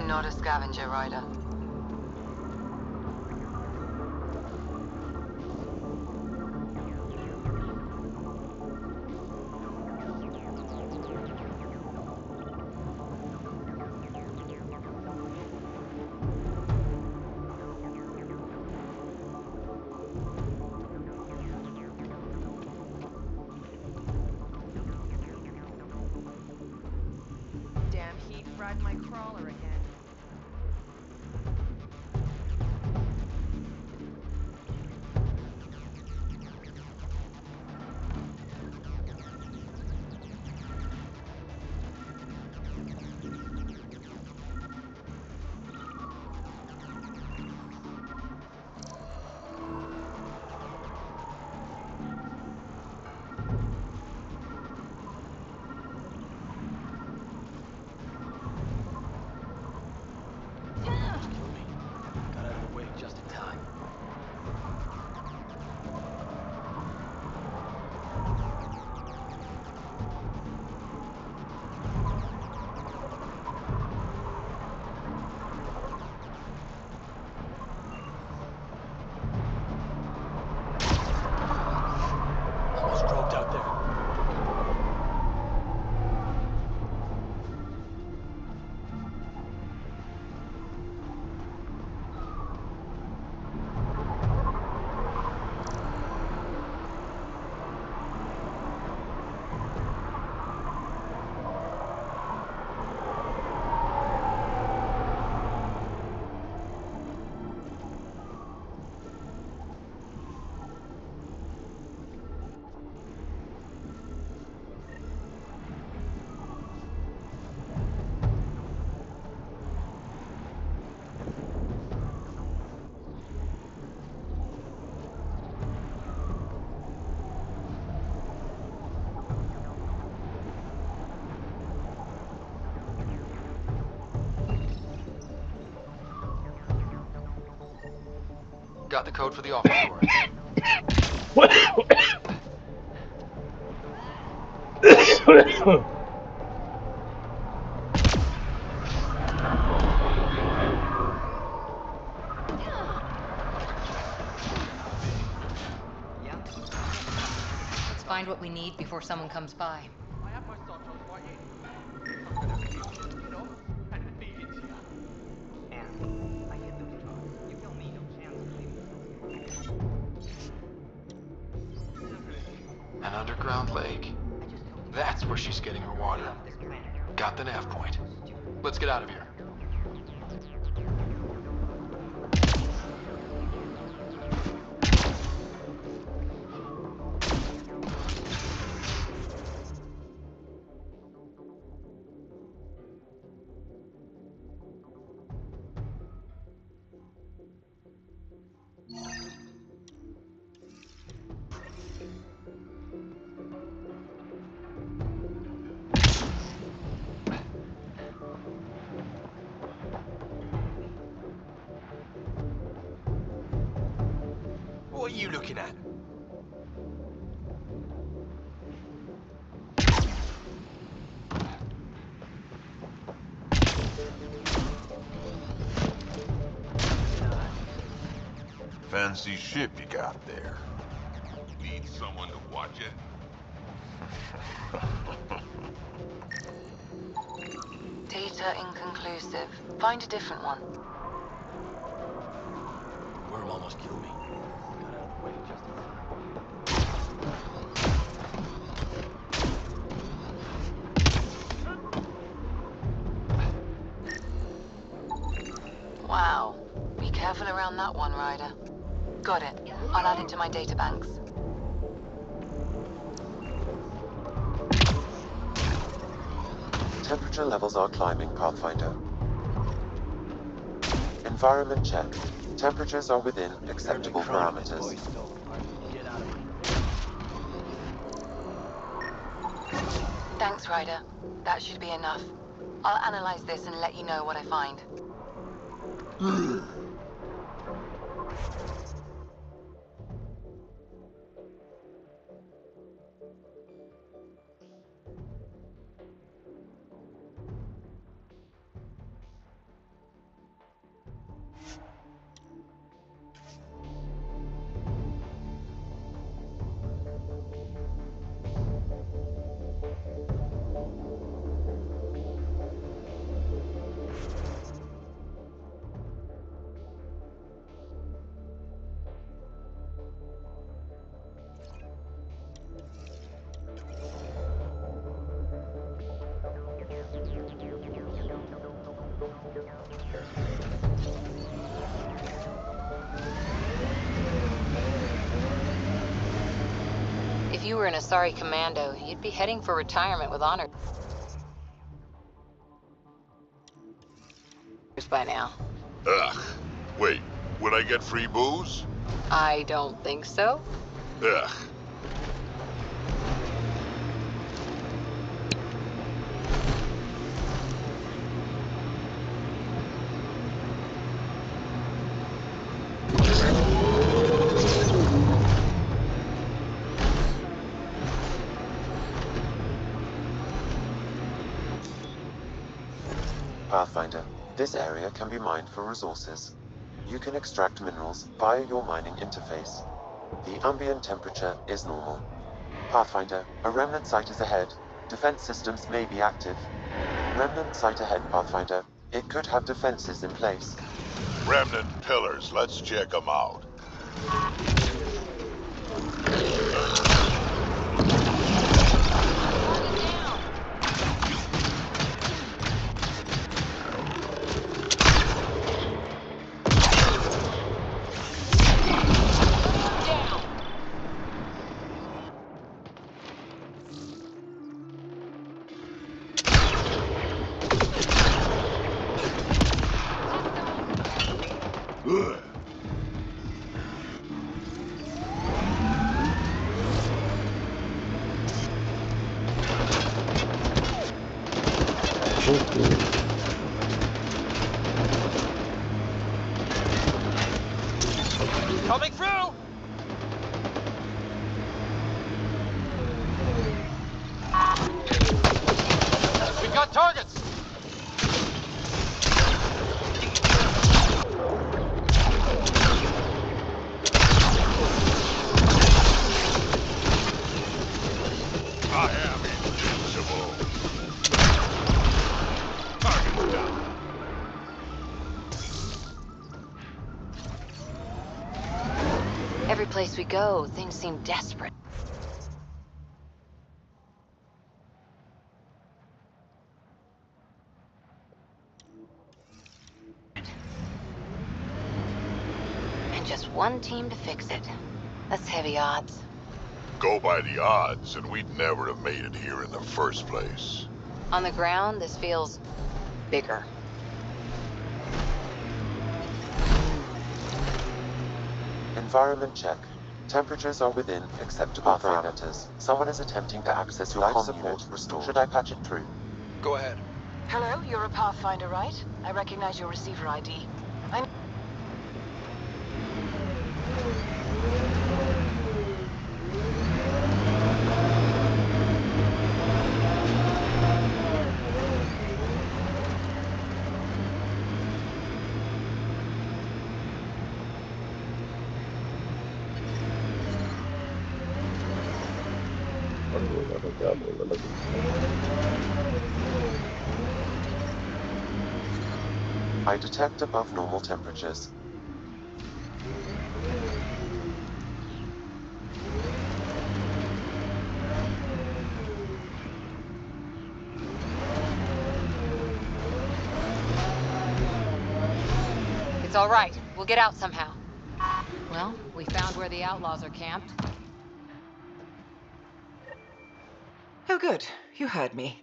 Not a scavenger rider. Damn heat fried my crawler again. Almost killed me. Got out of the way just in time. Almost dropped out there. Got the code for the office door. Let's find what we need before someone comes by. I have my starters right here. I'm gonna really get off and feed it to you. And I hit those trucks. You tell me no chance of leaving. An underground lake. That's where she's getting her water. Got the nav point. Let's get out of here. you looking at? Fancy ship you got there. Need someone to watch it? Data inconclusive. Find a different one. Worm almost killed me. Wow. Be careful around that one, Ryder. Got it. I'll add it to my data banks. Temperature levels are climbing, Pathfinder. Environment check. Temperatures are within acceptable parameters. Thanks, Ryder. That should be enough. I'll analyze this and let you know what I find. If you were an Asari commando, you'd be heading for retirement with honor by now. Ugh. Wait, would I get free booze? I don't think so. Ugh. Pathfinder, this area can be mined for resources. You can extract minerals via your mining interface. The ambient temperature is normal. Pathfinder, a remnant site is ahead. Defense systems may be active. Remnant site ahead, Pathfinder. It could have defenses in place. Remnant pillars, let's check them out. Coming through! We've got targets! I am invincible. Target's down. Every place we go, things seem desperate. And just one team to fix it. That's heavy odds. Go by the odds, and we'd never have made it here in the first place. On the ground, this feels bigger. Environment check. Temperatures are within acceptable parameters. Someone is attempting to access your life support restored. Should I patch it through? Go ahead. Hello, you're a Pathfinder, right? I recognize your receiver ID. I detect above normal temperatures. It's all right. We'll get out somehow. Well, we found where the outlaws are camped. Oh, good. You heard me.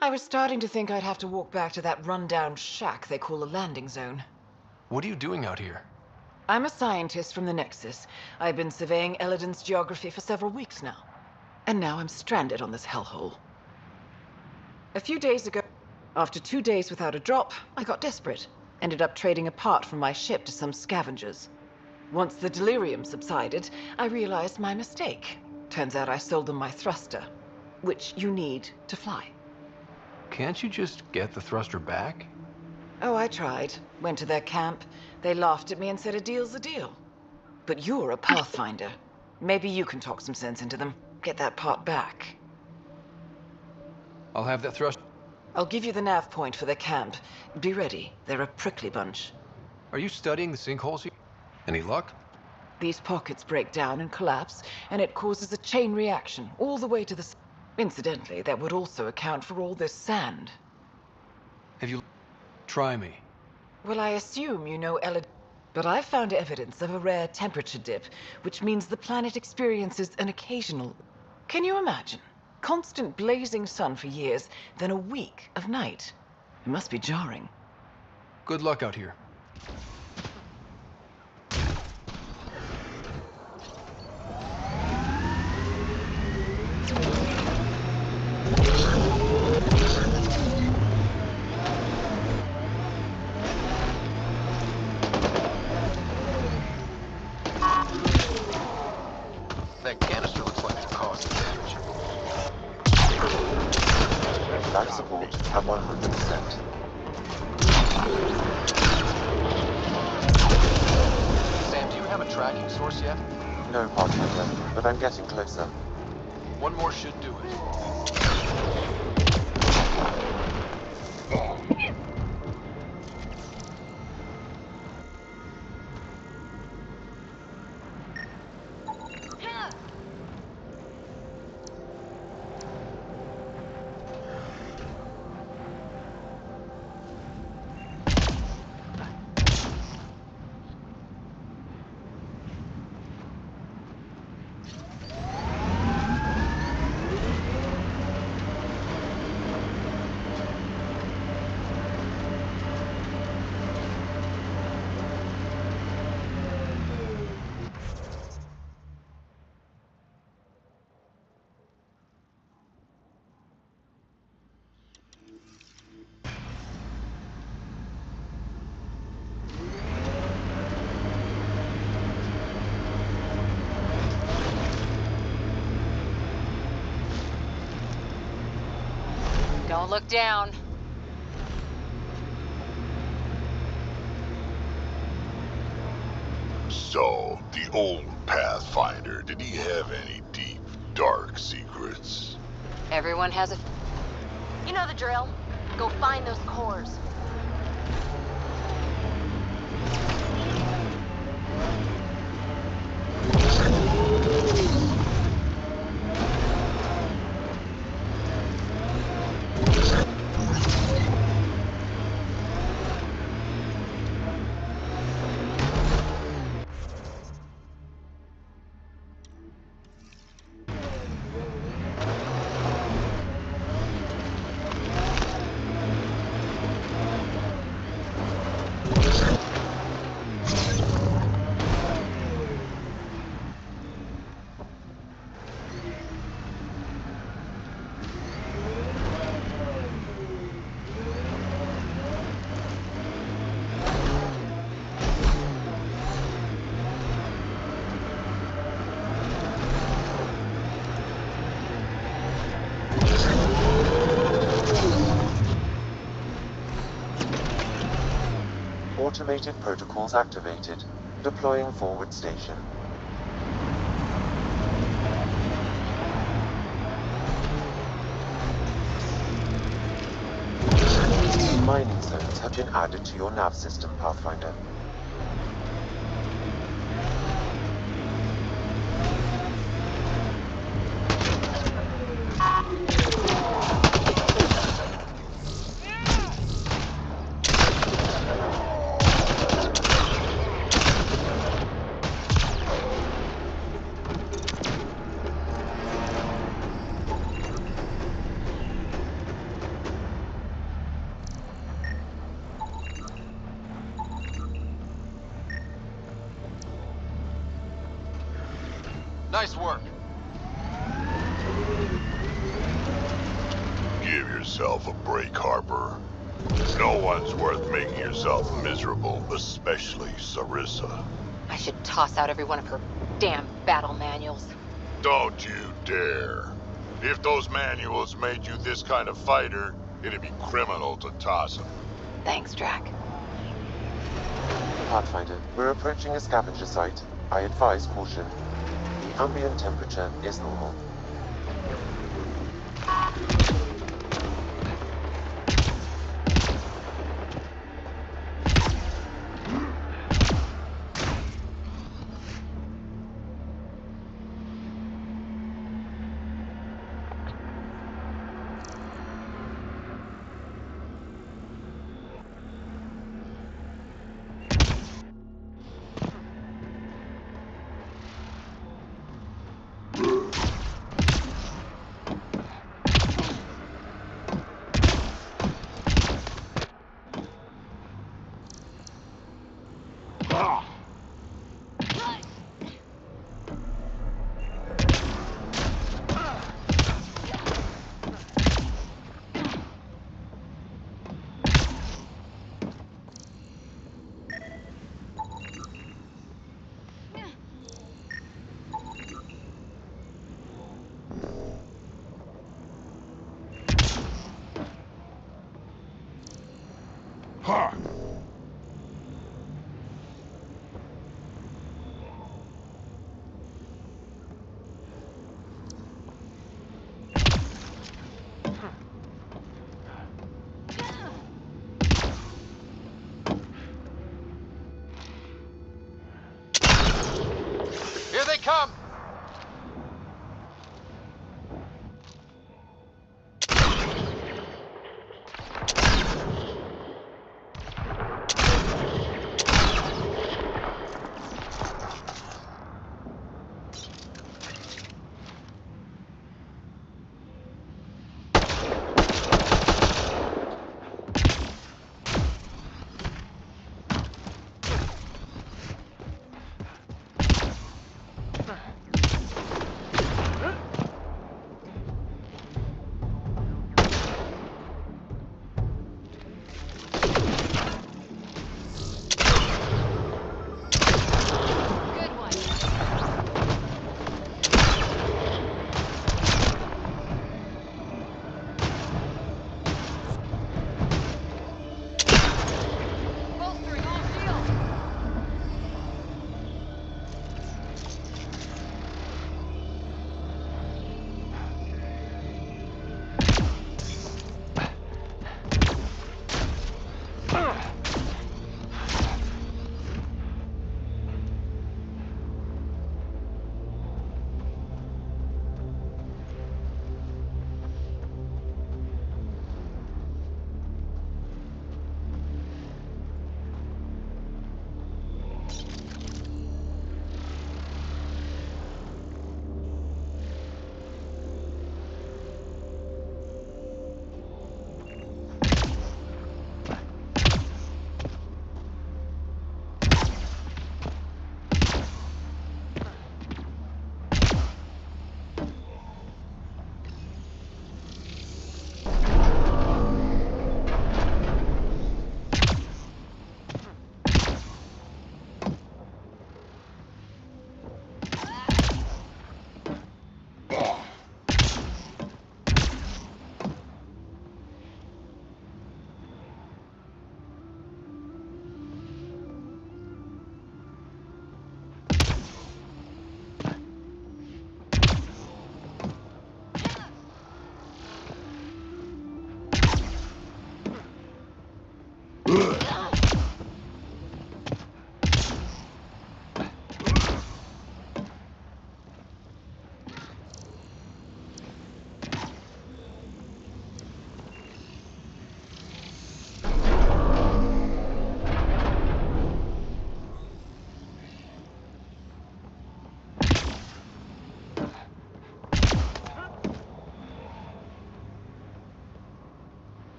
I was starting to think I'd have to walk back to that rundown shack they call a landing zone. What are you doing out here? I'm a scientist from the Nexus. I've been surveying Elodin's geography for several weeks now. And now I'm stranded on this hellhole. A few days ago, after 2 days without a drop, I got desperate. Ended up trading a part from my ship to some scavengers. Once the delirium subsided, I realized my mistake. Turns out I sold them my thruster, which you need to fly. Can't you just get the thruster back? Oh, I tried. Went to their camp. They laughed at me and said a deal's a deal. But you're a pathfinder. Maybe you can talk some sense into them. Get that part back. I'll have that thruster. I'll give you the nav point for their camp. Be ready. They're a prickly bunch. Are you studying the sinkholes here? Any luck? These pockets break down and collapse, and it causes a chain reaction all the way to the... Incidentally, that would also account for all this sand. Have you... Try me. Well, I assume you know Elodin, but I've found evidence of a rare temperature dip, which means the planet experiences an occasional... Can you imagine? Constant blazing sun for years, then a week of night. It must be jarring. Good luck out here. That canister looks like it's causing damage. Life support at 100%. Sam, do you have a tracking source yet? No, Pathfinder, but I'm getting closer. One more should do it. Don't look down. So, the old Pathfinder, did he have any deep, dark secrets? Everyone has a... You know the drill. Go find those cores. Automated protocols activated. Deploying forward station. mining zones have been added to your nav system, Pathfinder. Nice work. Give yourself a break, Harper. No one's worth making yourself miserable, especially Sarissa. I should toss out every one of her damn battle manuals. Don't you dare. If those manuals made you this kind of fighter, it'd be criminal to toss them. Thanks, Drac. Pathfinder, we're approaching a scavenger site. I advise caution. The ambient temperature is normal. Here they come!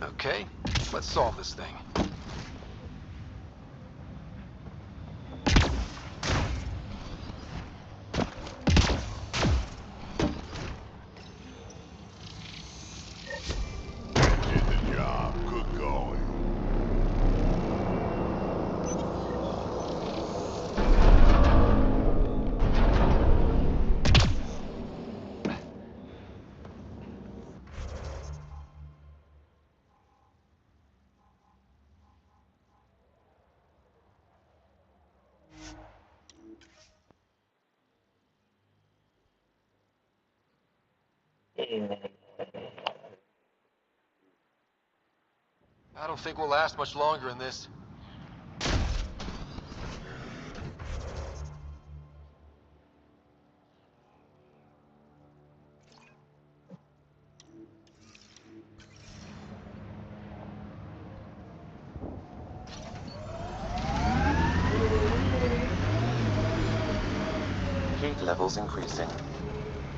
Okay, let's solve this thing. Did the job. Good going. I don't think we'll last much longer in this. Heat levels increasing.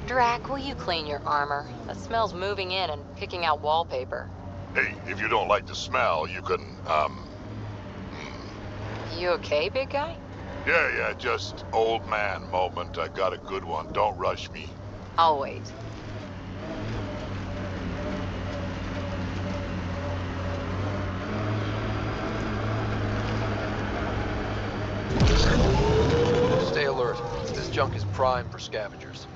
Drac, will you clean your armor? That smell's moving in and picking out wallpaper. Hey, if you don't like the smell, you can, You okay, big guy? Yeah, just old man moment. I got a good one. Don't rush me. I'll wait. Stay alert. This junk is prime for scavengers.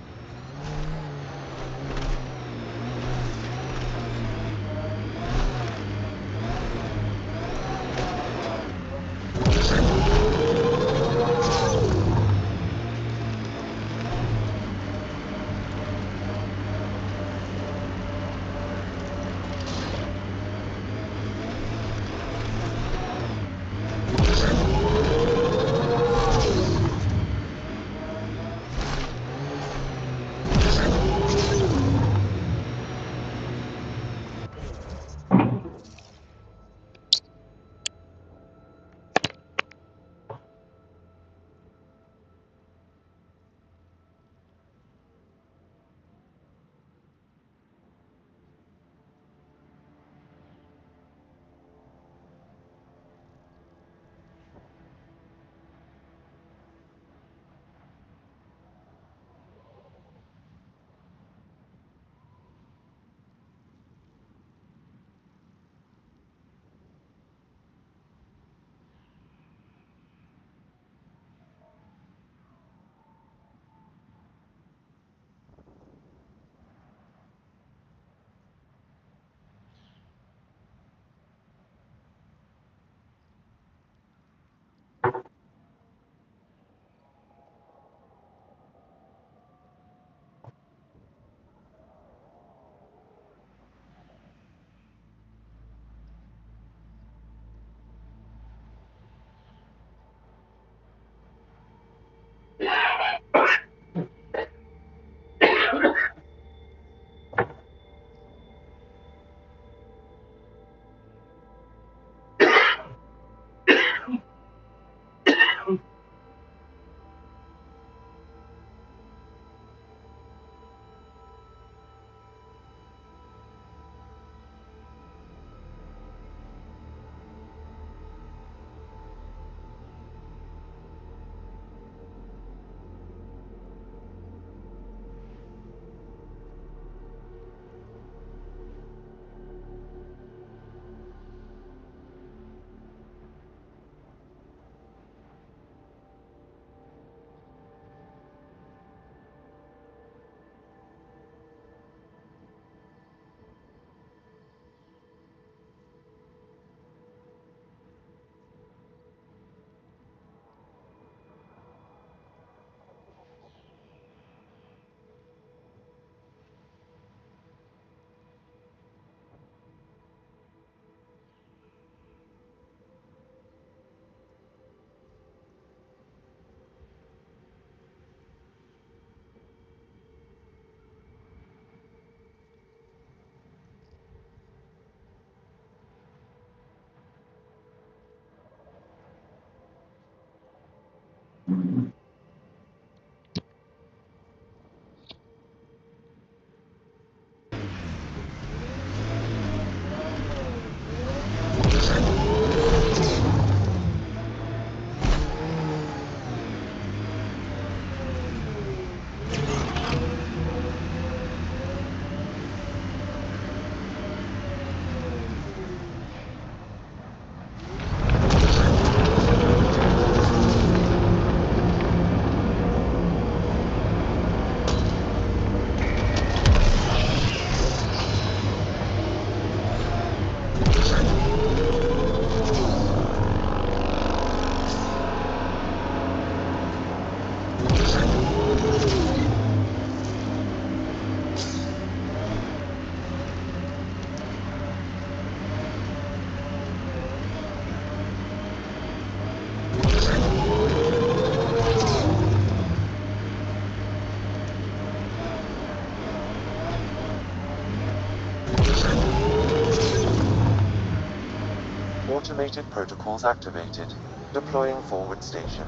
Automated protocols activated. Deploying forward station.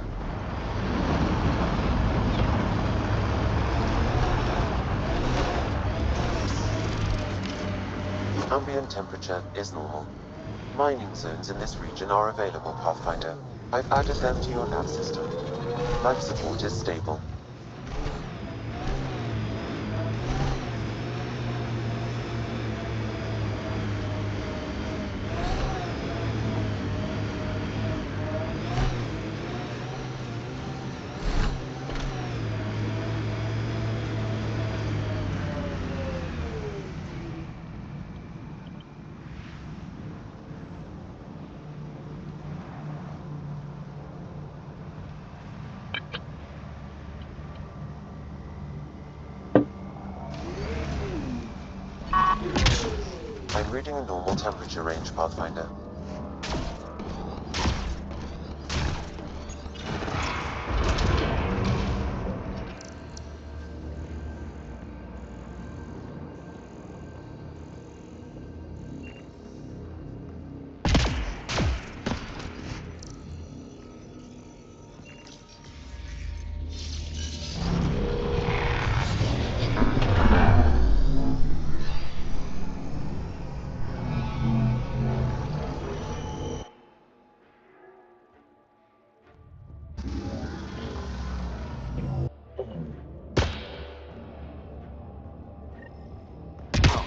The ambient temperature is normal. Mining zones in this region are available, Pathfinder. I've added them to your nav system. Life support is stable. I'm reading a normal temperature range, Pathfinder.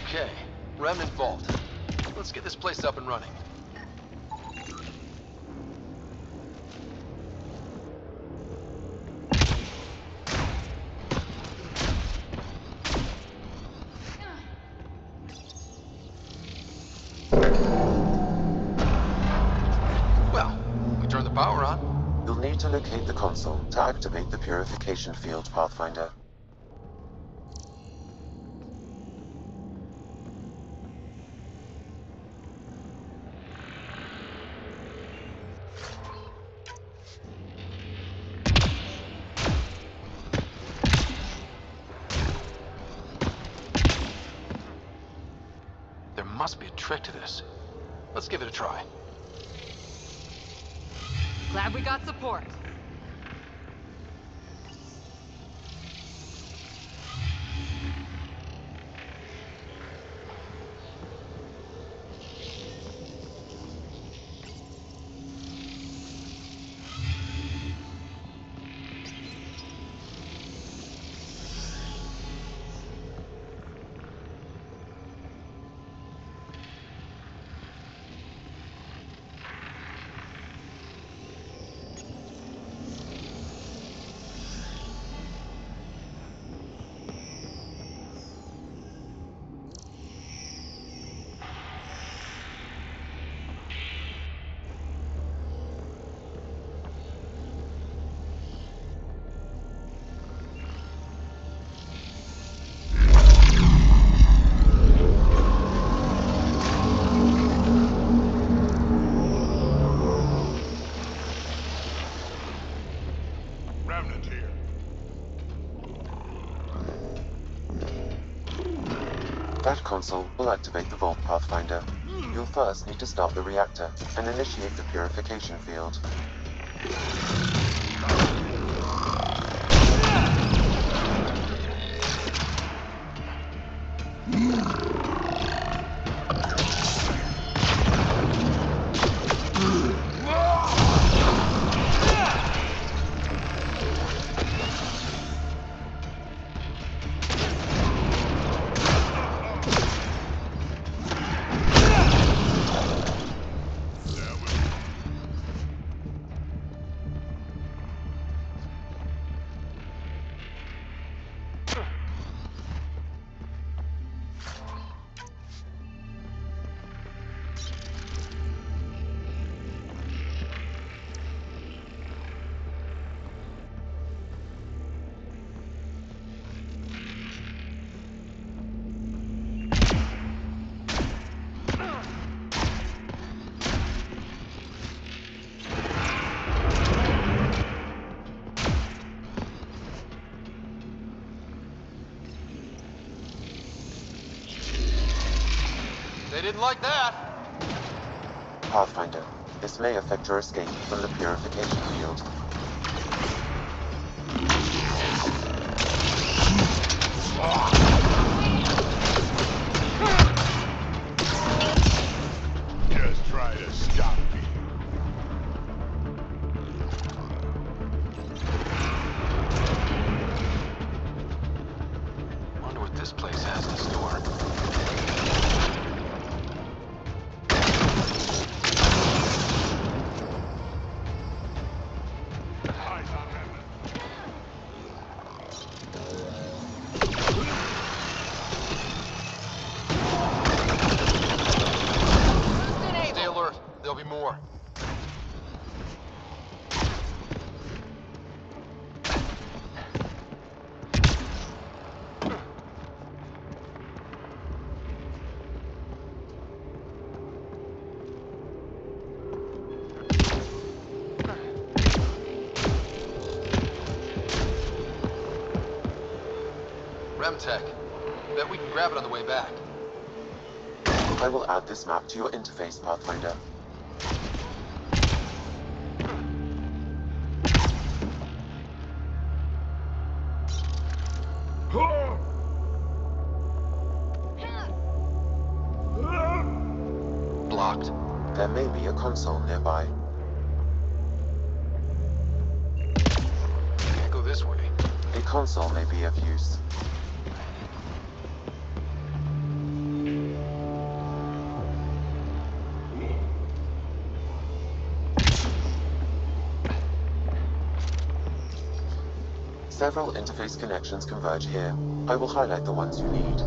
Okay, Remnant Vault. Let's get this place up and running. Well, we turn the power on. You'll need to locate the console to activate the purification field, Pathfinder. There must be a trick to this. Let's give it a try. Glad we got support. Remnant here. That console will activate the vault, Pathfinder. You'll first need to start the reactor and initiate the purification field. They didn't like that. Pathfinder. This may affect your escape from the purification field. Just try to stop me. Wonder what this place has in store. Stay alert. There'll be more. Remtech. Bet we can grab it on the way back. I will add this map to your interface, Pathfinder. Blocked. There may be a console nearby. Can't go this way. A console may be of use. Several interface connections converge here. I will highlight the ones you need.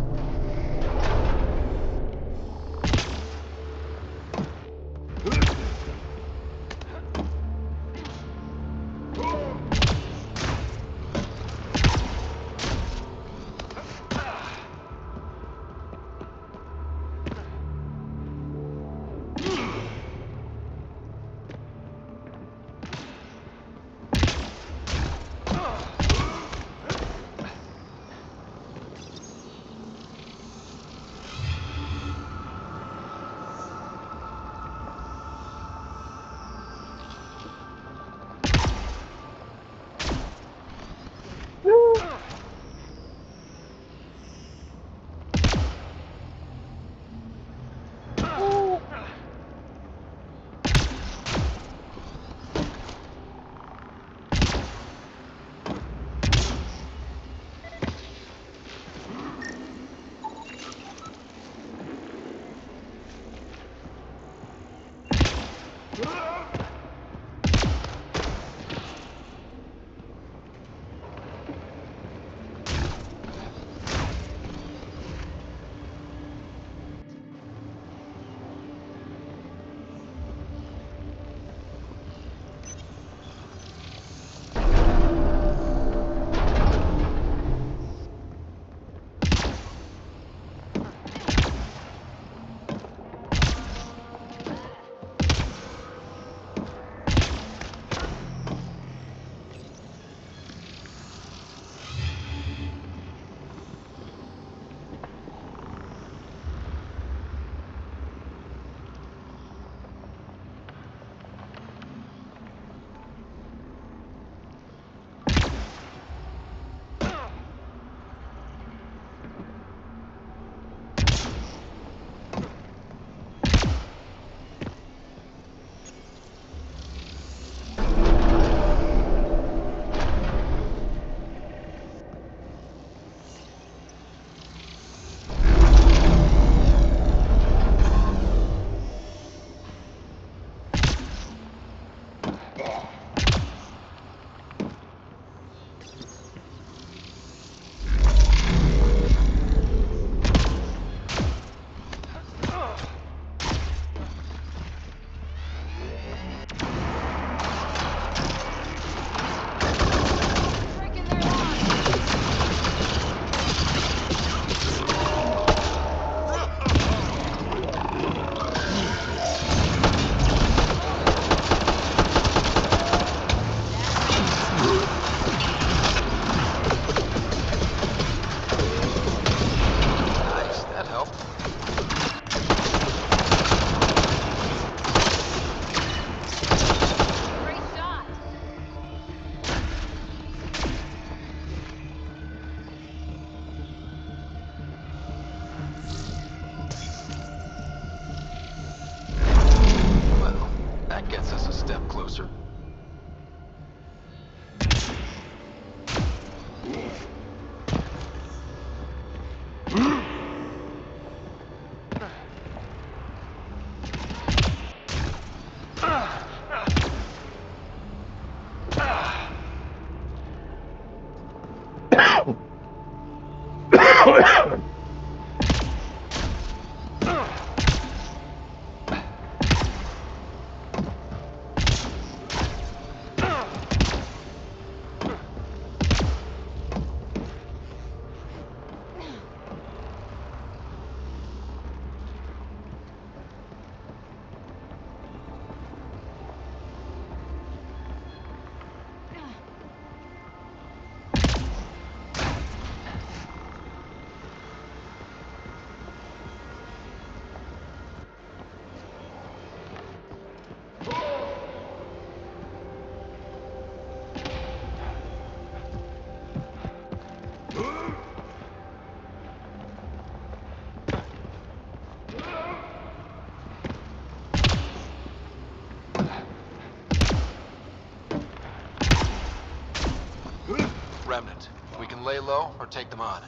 Remnant. We can lay low or take them on.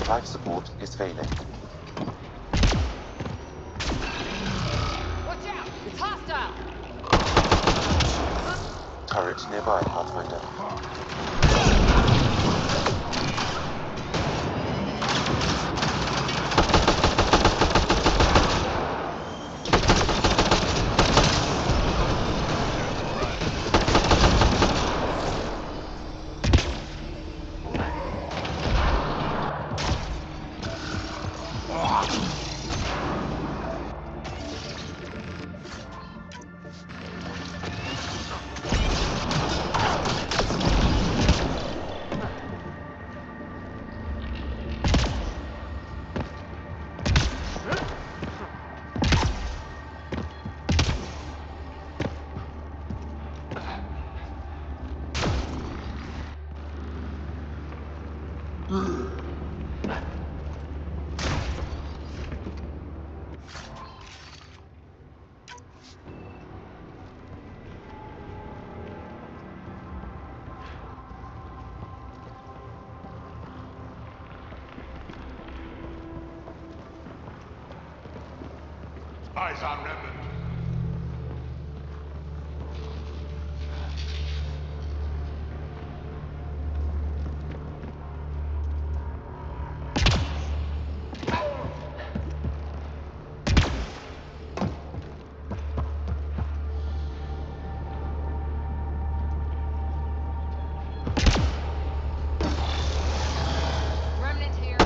Life support is failing. Watch out! It's hostile! Turret nearby, Pathfinder. Eyes on Remnant. Remnant here.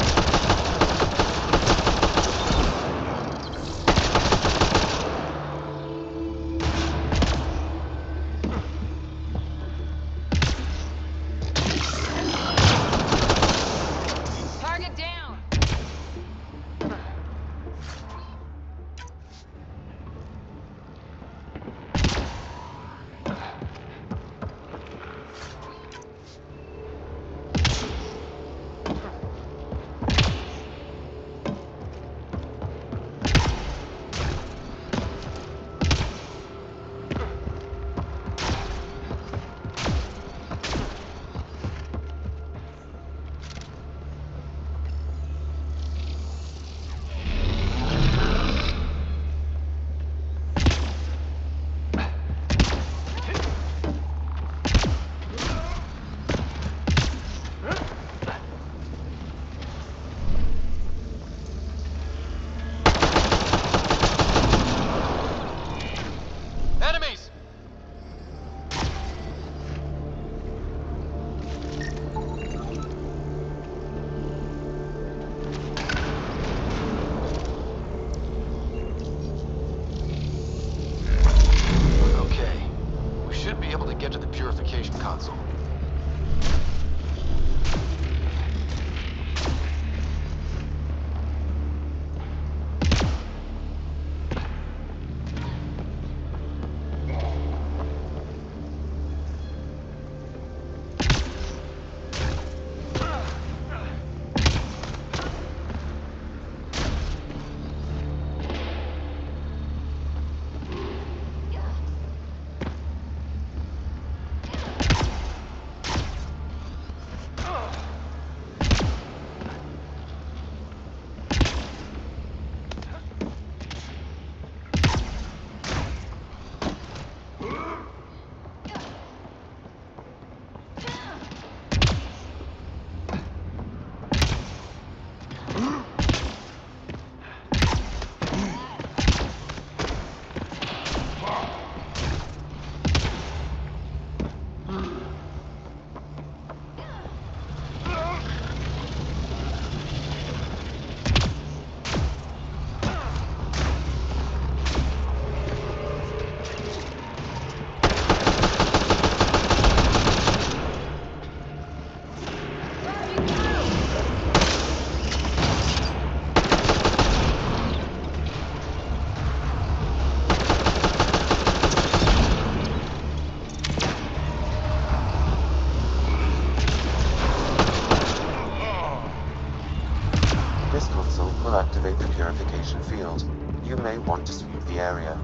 This console will activate the purification field. You may want to sweep the area.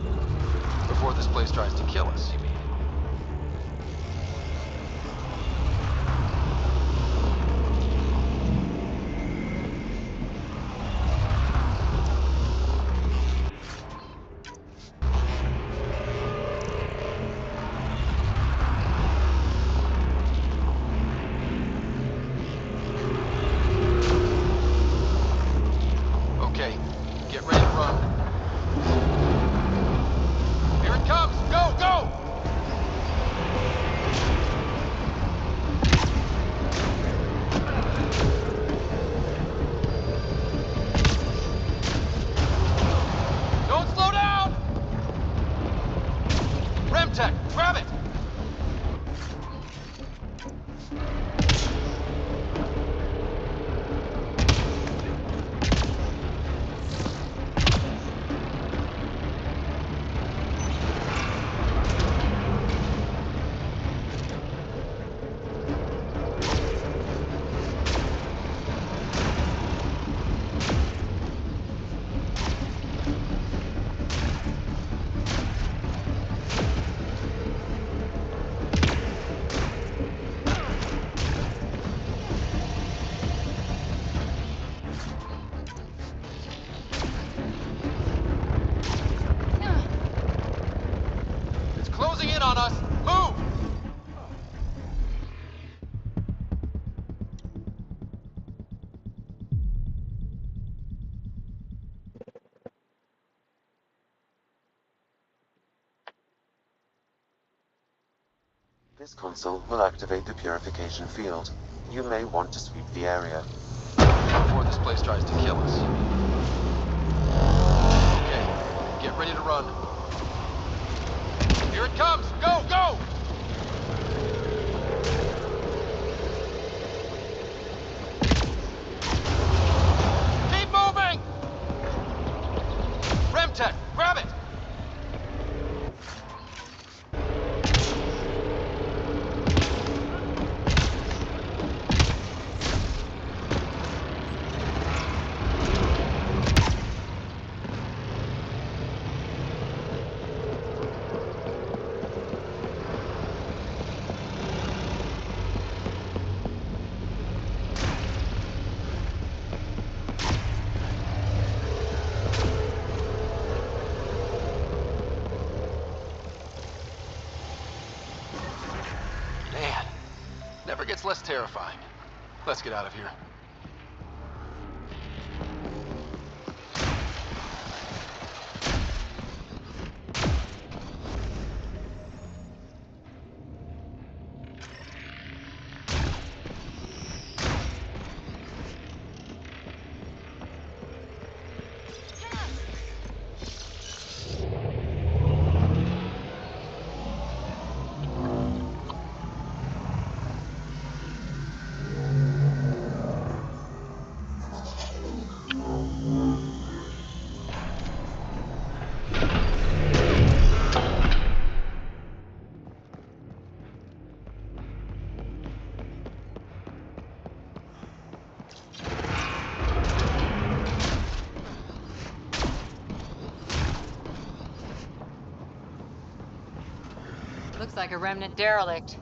Before this place tries to kill us, you mean? Okay, get ready to run. Here it comes! Go, go! Don't slow down! Remtech, grab it! It's closing in on us! Move! This console will activate the purification field. You may want to sweep the area. Before this place tries to kill us. Okay, get ready to run. Here it comes! Go, go! Keep moving! Remtech, grab it! Man, never gets less terrifying. Let's get out of here. Looks like a remnant derelict.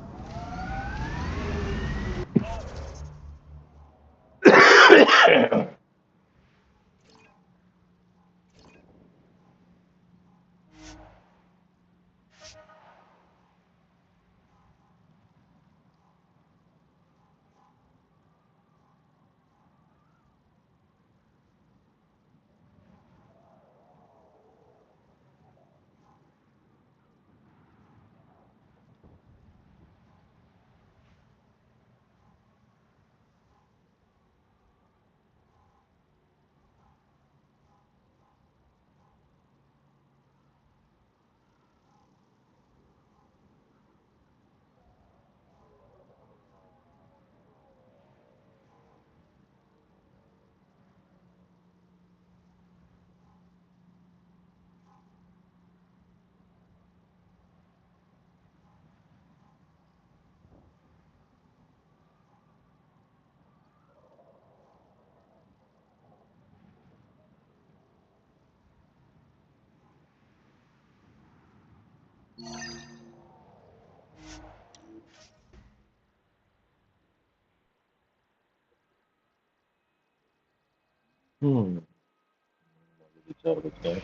Bicara bicara.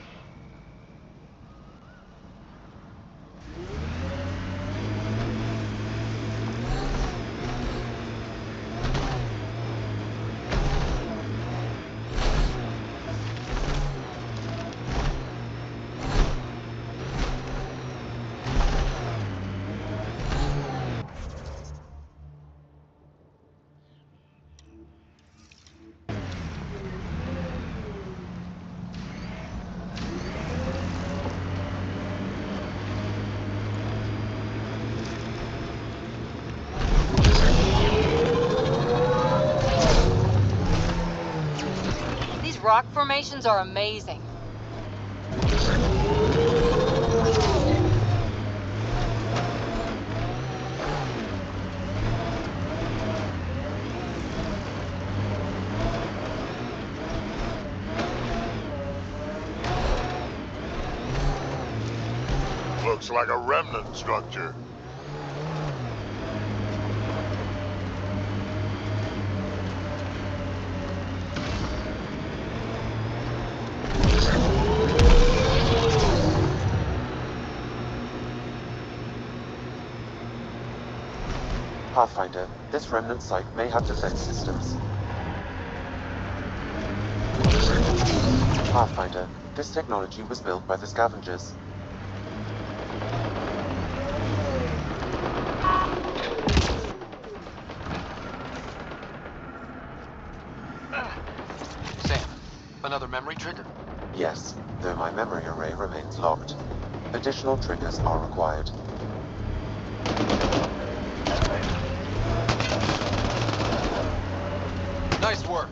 These rock formations are amazing. Looks like a remnant structure. Pathfinder, this remnant site may have defense systems. Pathfinder, this technology was built by the scavengers. Sam, another memory trigger? Yes, though my memory array remains locked. Additional triggers are required. Nice work.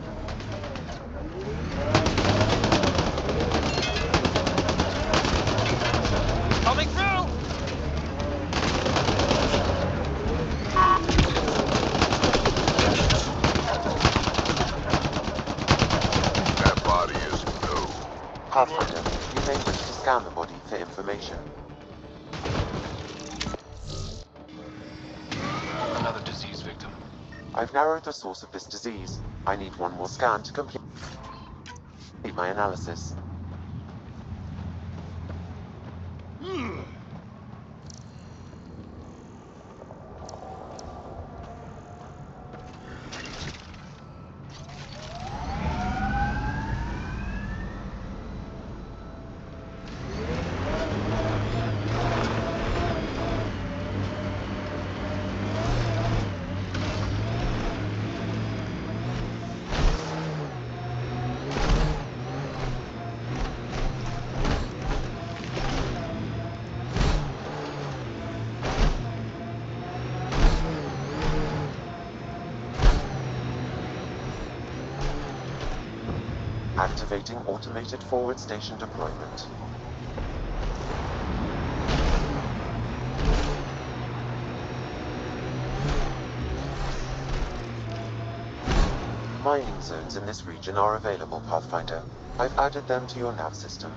Coming through! That body is new. Pathfinder, you may wish to scan the body for information. Another disease victim. I've narrowed the source of this disease. I need one more scan to complete my analysis. Activating automated forward station deployment. Mining zones in this region are available, Pathfinder. I've added them to your nav system.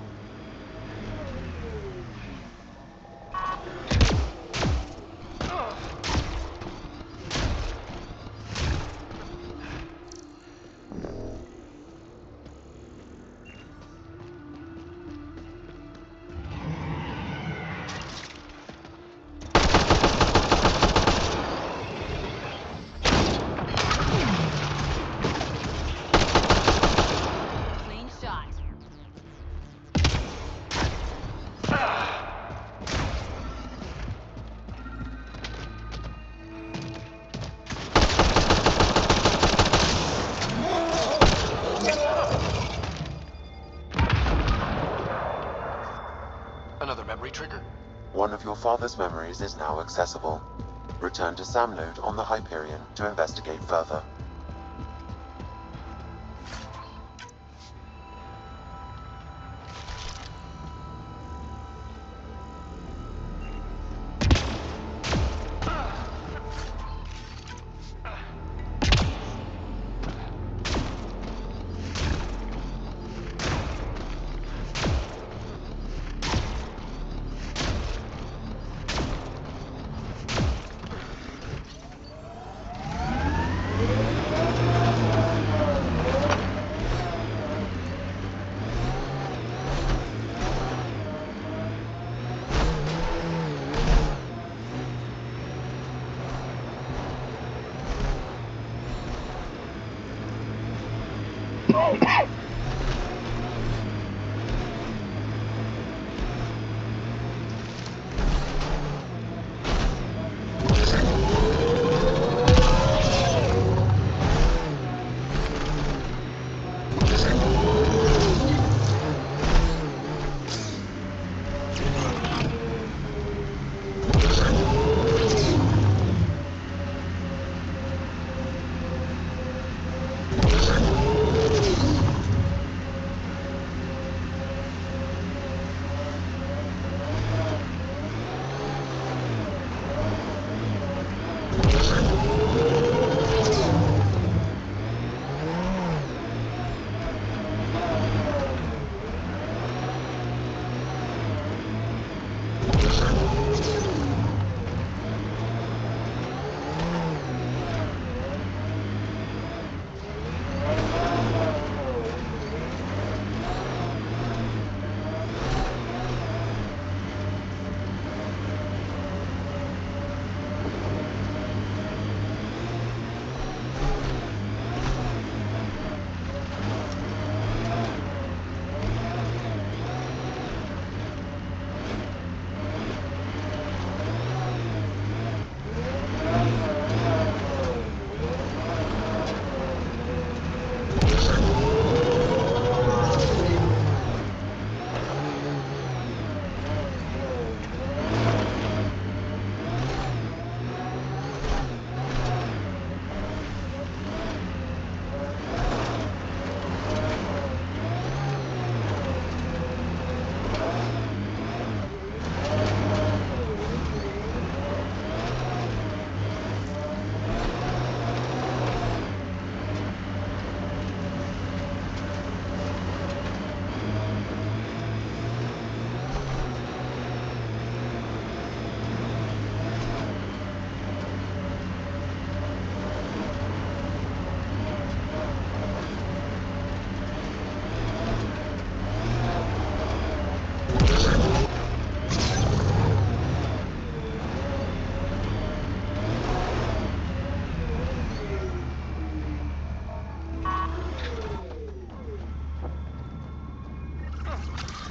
Clean shot. Another memory trigger? One of your father's memories is now accessible. Return to Sam node on the Hyperion to investigate further.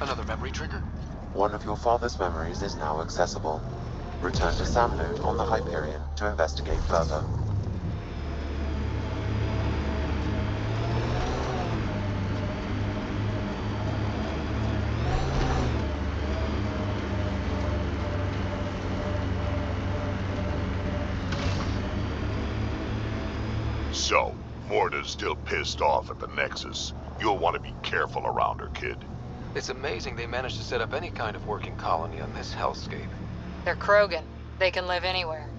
Another memory trigger? One of your father's memories is now accessible. Return to Sam Node on the Hyperion to investigate further. So, Morta's still pissed off at the Nexus. You'll want to be careful around her, kid. It's amazing they managed to set up any kind of working colony on this hellscape. They're Krogan. They can live anywhere.